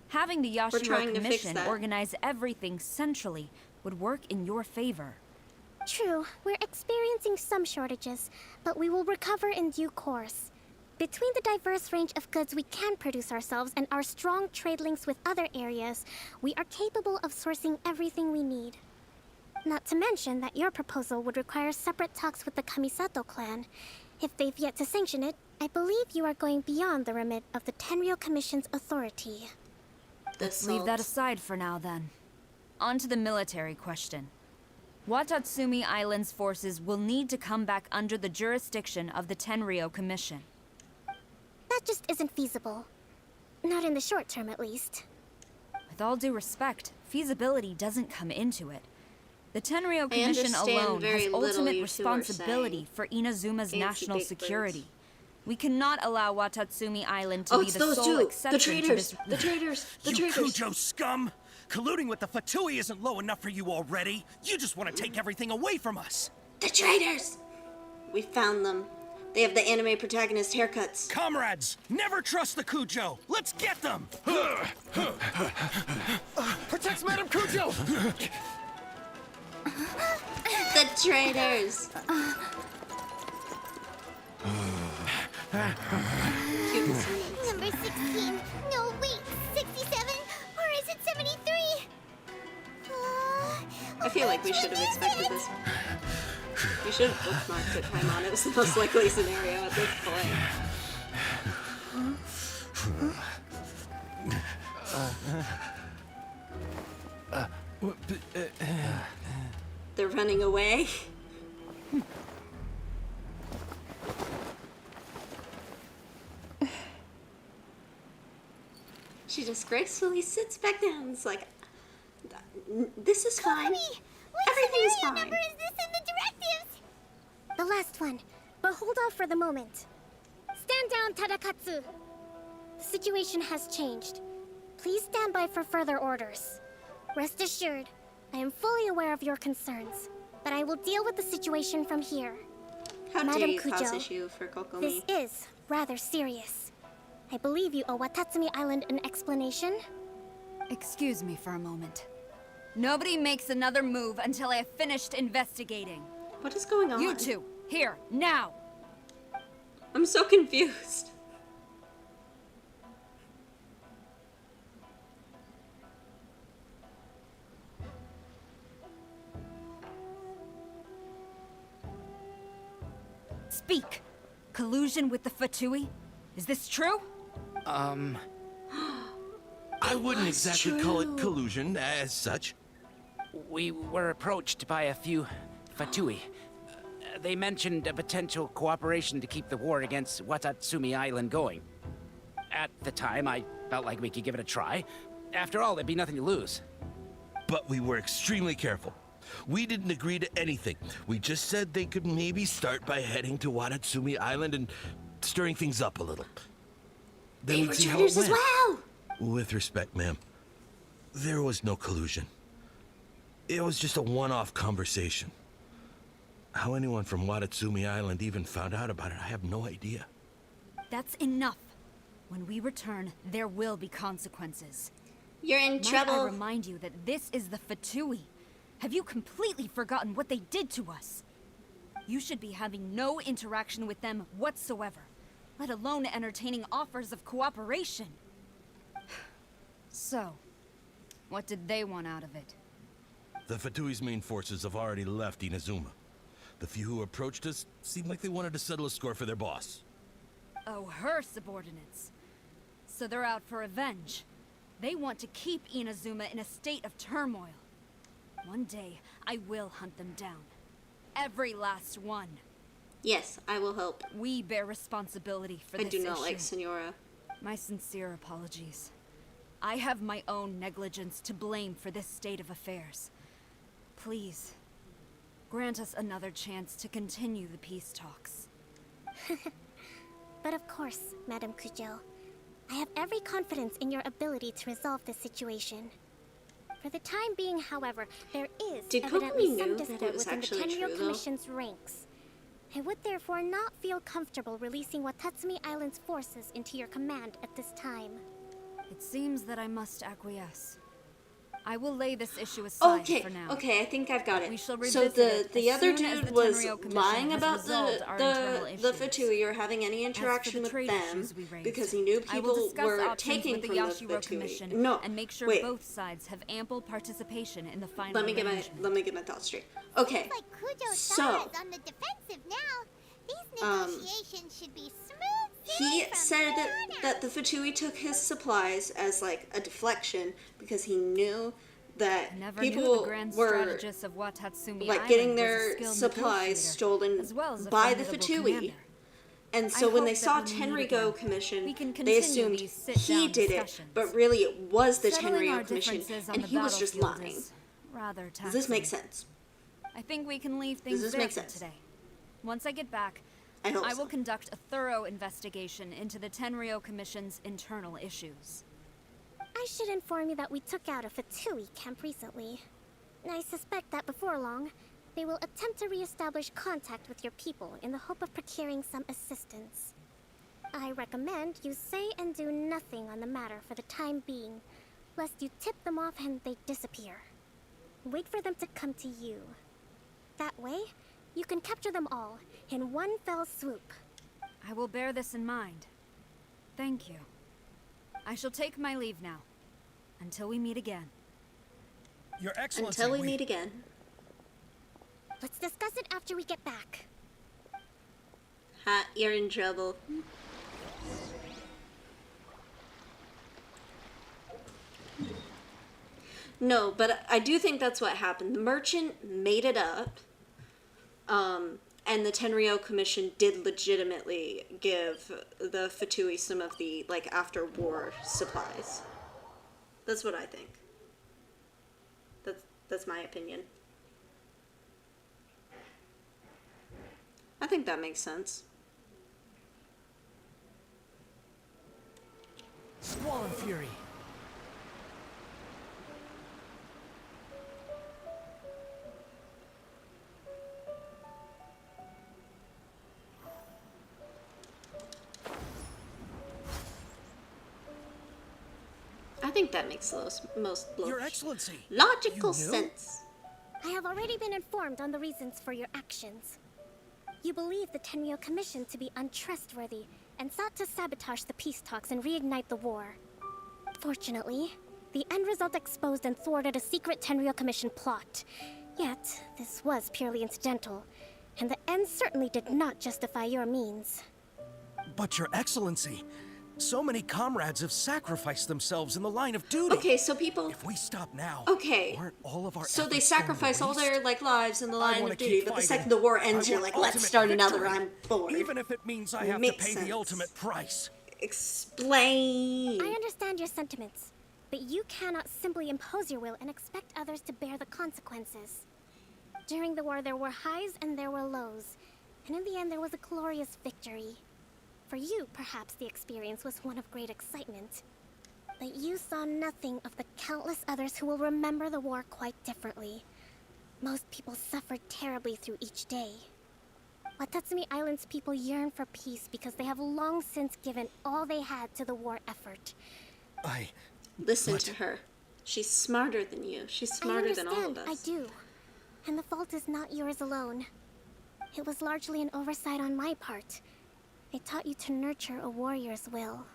Having the Yashiro trying to fix Commission that. organize everything centrally would work in your favor. True, we're experiencing some shortages, but we will recover in due course. Between the diverse range of goods we can produce ourselves and our strong trade links with other areas, we are capable of sourcing everything we need. Not to mention that your proposal would require separate talks with the Kamisato clan. If they've yet to sanction it, I believe you are going beyond the remit of the Tenryou Commission's authority. Let's leave that aside for now, then. On to the military question. Watatsumi Island's forces will need to come back under the jurisdiction of the Tenryou Commission. That just isn't feasible. Not in the short term, at least. With all due respect, feasibility doesn't come into it. The Tenryou I Commission understand alone very has little ultimate you two are responsibility saying. for Inazuma's Fancy national big words. security. We cannot allow Watatsumi Island to Oh, be it's the those sole two. The exception to traitors. this. The traitors. The You traitors. Kujo scum! Colluding with the Fatui isn't low enough for you already. You just want to take everything away from us. The traitors. We found them. They have the anime protagonist haircuts. Comrades, never trust the Kujo. Let's get them. Protect Madame Kujo! The traitors. Cute and sweet. Number 16. No, wait. 67? Or is it 73? I feel like we should have expected this. We should have bookmarked the time on it. It was the most likely scenario at this point. They're running away. She just gracefully sits back down. It's like, this is fine. Everything is fine. Number is this in the The last one, but hold off for the moment. Stand down, Tadakatsu. The situation has changed. Please stand by for further orders. Rest assured, I am fully aware of your concerns, but I will deal with the situation from here. How dare Madam you cause Kujo, issue for Kokomi? this is rather serious. I believe you owe Watatsumi Island an explanation. Excuse me for a moment. Nobody makes another move until I have finished investigating. What is going on? You two, here, now! I'm so confused. Speak! Collusion with the Fatui? Is this true? I wouldn't exactly call it collusion as such. We were approached by a few Fatui. They mentioned a potential cooperation to keep the war against Watatsumi Island going. At the time, I felt like we could give it a try. After all, there'd be nothing to lose. But we were extremely careful. We didn't agree to anything. We just said they could maybe start by heading to Watatsumi Island and stirring things up a little. Then They we'd were see how it traitors as went. well! With respect, ma'am, there was no collusion. It was just a one-off conversation. How anyone from Watatsumi Island even found out about it, I have no idea. That's enough. When we return, there will be consequences. You're in Might trouble. I remind you that this is the Fatui. Have you completely forgotten what they did to us? You should be having no interaction with them whatsoever, let alone entertaining offers of cooperation. So, what did they want out of it? The Fatui's main forces have already left Inazuma. The few who approached us seemed like they wanted to settle a score for their boss. Oh, her subordinates. So they're out for revenge. They want to keep Inazuma in a state of turmoil. One day, I will hunt them down. Every last one. Yes, I will help. We bear responsibility for I this do not issue. like Senora. My sincere apologies. I have my own negligence to blame for this state of affairs. Please, grant us another chance to continue the peace talks. But of course, Madam Kujo. I have every confidence in your ability to resolve this situation. For the time being, however, there is Did evidently Kokomi some know that it discord was within the actually Tenryou true, though? Commission's ranks. I would therefore not feel comfortable releasing Watatsumi Island's forces into your command at this time. It seems that I must acquiesce. I will lay this issue aside Okay, for now. okay, I think I've got it. We shall So revisit the it as other soon as dude the was Tenryou Commission lying has about resolved our internal the issues. Fatui or having any As for interaction the with trade them issues we raised, because he knew I will people discuss were options taking with the from the Yashiro Fatui. Commission No, and make sure wait. both sides have ample participation in the final Let me arrangement. get my thoughts straight. Okay, Like Kujo-san so is on the defensive now. These negotiations should be smooth he sailing from said here on that the Fatui took his supplies as like a deflection because he knew that Never knew the people grand were strategist of Watatsumi like Island getting was a their skilled supplies negotiator, stolen as well as a by the formidable Fatui. commander. And I so when they hope saw that when we meet Tenryou again, Commission, we can they continue assumed these he sit-down did it, discussions. but really it was the Settling our Tenryou Commission, differences on and the he was just battlefield lying. is rather Does this make taxing. sense? I think we can leave things this there make for sense? today. Once I get back, I hope will so. conduct a thorough investigation into the Tenryou Commission's internal issues. I should inform you that we took out a Fatui camp recently. I suspect that before long, they will attempt to re-establish contact with your people in the hope of procuring some assistance. I recommend you say and do nothing on the matter for the time being, lest you tip them off and they disappear. Wait for them to come to you. That way, you can capture them all in one fell swoop. I will bear this in mind. Thank you. I shall take my leave now. Until we meet again. Your Excellency, Until we meet again. Let's discuss it after we get back. Ha, you're in trouble. No, but I do think that's what happened. The merchant made it up, and the Tenryou Commission did legitimately give the Fatui some of the, like, after-war supplies. That's what I think. That's my opinion. I think that makes sense. Squall and Fury. I think that makes the most Your Excellency. logical You knew? sense. I have already been informed on the reasons for your actions. You believe the Tenryou Commission to be untrustworthy and sought to sabotage the peace talks and reignite the war. Fortunately, the end result exposed and thwarted a secret Tenryou Commission plot. Yet, this was purely incidental, and the end certainly did not justify your means. But Your Excellency, so many comrades have sacrificed themselves in the line of duty. Okay, so people. If we stop now, Okay. aren't all of our So they efforts going to sacrifice all their waste? like lives in the I line wanna of duty, keep but the fighting. second the war I ends, you're want like, let's ultimate start another. victory, I'm bored. Even if it means I have to Makes pay sense. the ultimate price. Explain. I understand your sentiments, but you cannot simply impose your will and expect others to bear the consequences. During the war, there were highs and there were lows, and in the end, there was a glorious victory. For you, perhaps the experience was one of great excitement. But you saw nothing of the countless others who will remember the war quite differently. Most people suffered terribly through each day. Watatsumi Island's people yearn for peace because they have long since given all they had to the war effort. Listen to her. She's smarter than you. She's smarter than all of us. I do. And the fault is not yours alone. It was largely an oversight on my part. I taught you to nurture a warrior's will,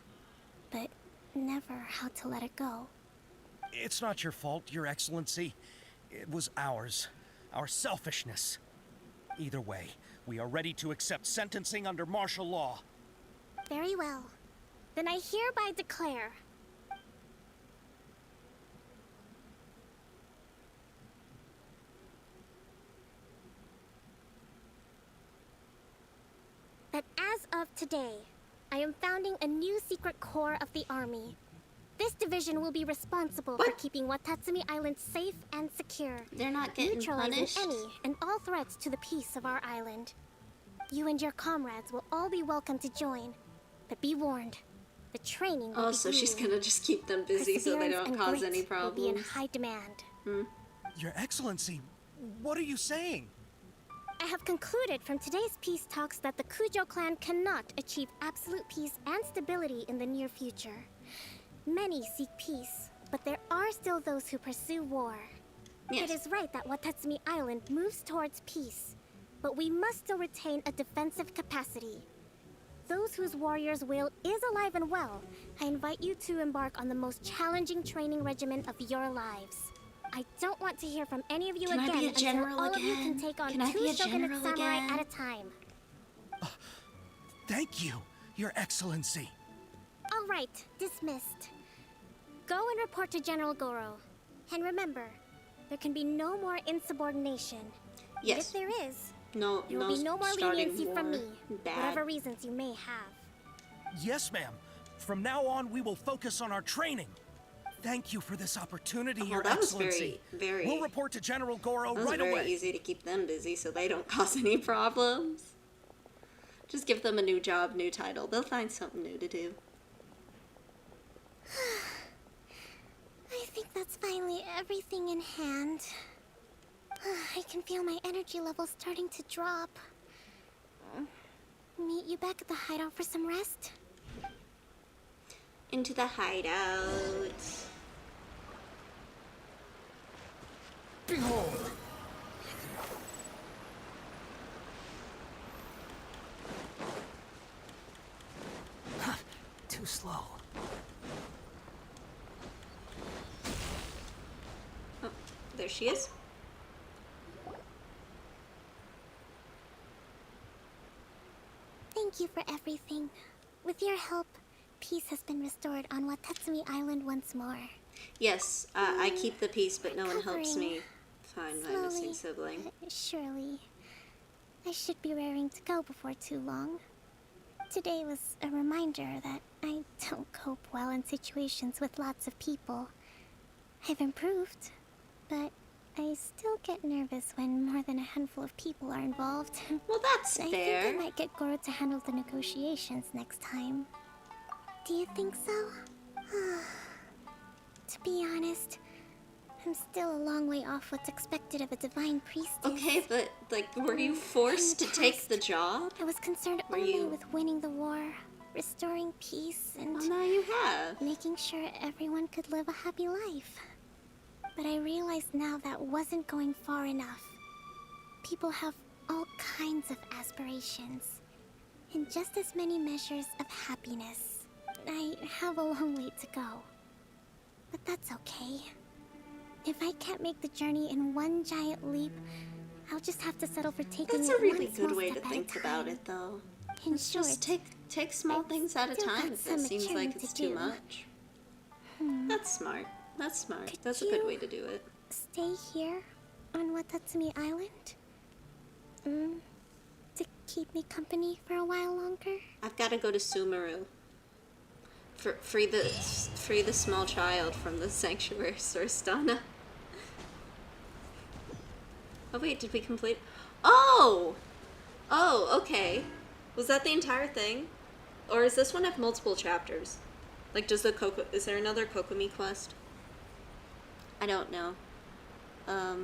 but never how to let it go. It's not your fault, Your Excellency. It was ours. Our selfishness. Either way, we are ready to accept sentencing under martial law. Very well. Then I hereby declare that as of today, I am founding a new secret corps of the army. This division will be responsible for keeping Watatsumi Island safe and secure. They're not getting neutralizing punished? any and all threats to the peace of our island. You and your comrades will all be welcome to join, but be warned, the training will Oh, be so she's grueling. gonna just keep them busy so they Perseverance don't and cause grit any will be in problems. high demand. Your Excellency, what are you saying? I have concluded from today's peace talks that the Kujo clan cannot achieve absolute peace and stability in the near future. Many seek peace, but there are still those who pursue war. Yes. It is right that Watatsumi Island moves towards peace, but we must still retain a defensive capacity. Those whose warrior's will is alive and well, I invite you to embark on the most challenging training regimen of your lives. I don't want to hear from any of you Can I again be a general until all of you again? can take on Can I be 2 a shogunate general samurai again? at a time. Thank you, Your Excellency. All right, dismissed. Go and report to General Goro. And remember, there can be no more insubordination. And Yes. if there is, No, there will no be no more starting leniency from war. me, Bad. whatever reasons you may have. Yes, ma'am. From now on, we will focus on our training. Thank you for this opportunity, Your that was Excellency. very- We'll report to General Goro That was right very away. easy to keep them busy so they don't cause any problems. Just give them a new job, new title. They'll find something new to do. I think that's finally everything in hand. I can feel my energy levels starting to drop. Meet you back at the hideout for some rest? Into the hideout. Behold! Too slow. Oh, there she is. Thank you for everything. With your help, peace has been restored on Watatsumi Island once more. Yes, I keep the peace, but no one helps me Recovering. find my Slowly, missing sibling. Surely. I should be raring to go before too long. Today was a reminder that I don't cope well in situations with lots of people. I've improved, but I still get nervous when more than a handful of people are involved. Well, that's I fair. think I might get Goro to handle the negotiations next time. Do you think so? To be honest, I'm still a long way off what's expected of a divine priestess. Okay, but, like, were you forced to take the job? I was concerned only with winning the war, restoring peace, and well, now you have. making sure everyone could live a happy life. But I realize now that wasn't going far enough. People have all kinds of aspirations, and just as many measures of happiness. I have a long way to go. But that's okay. If I can't make the journey in one giant leap, I'll just have to settle for taking That's it a really one good small way to step at a think about time. it, though. In It's short, just take small things at a still got time if some it seems maturing like it's to too do. much. That's smart. That's smart. That's a you good way to do it. Stay here on Watatsumi Island? To keep me company for a while longer? I've got to go to Sumeru. Free the small child from the sanctuary, Sorstana. Oh wait, did we complete? Oh! Oh, okay. Was that the entire thing? Or does this one have multiple chapters? Like, does the is there another Kokomi quest? I don't know. I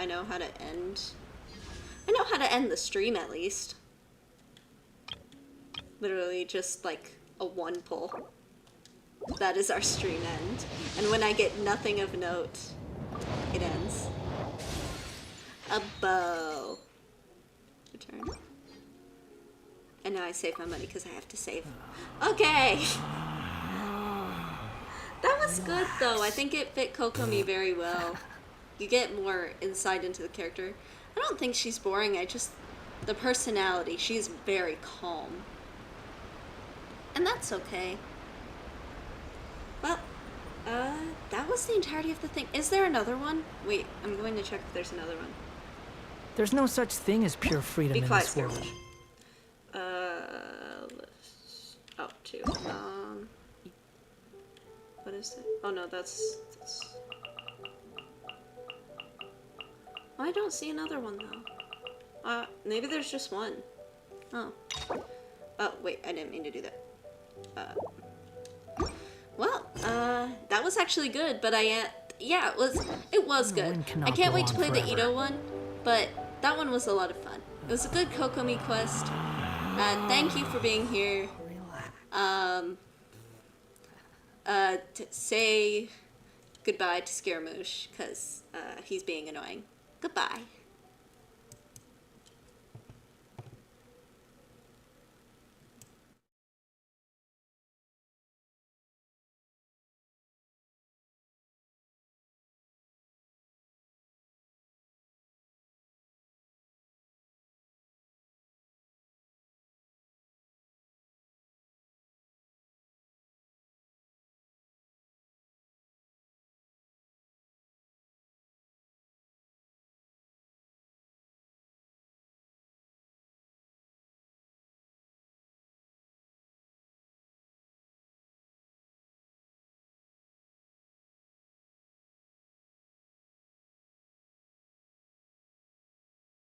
know how to end. I know how to end the stream at least. Literally just like a one pull. That is our stream end. And when I get nothing of note, it ends. A bow. Return. And now I save my money because I have to save. Okay! That was good though. I think it fit Kokomi very well. You get more insight into the character. I don't think she's boring, the personality, she's very calm. And that's okay. Well, that was the entirety of the thing. Is there another one? Wait, I'm going to check if there's another one. There's no such thing as pure freedom Be in quiet, this world. Oh, two. What is it? Oh no, that's... Oh, I don't see another one though. Maybe there's just one. Oh. Oh, wait, I didn't mean to do that. Well, that was actually good, but yeah, it was good. I can't wait to play the Ito one, but that one was a lot of fun. It was a good Kokomi quest. Thank you for being here. To say goodbye to Scaramouche, because he's being annoying. Goodbye.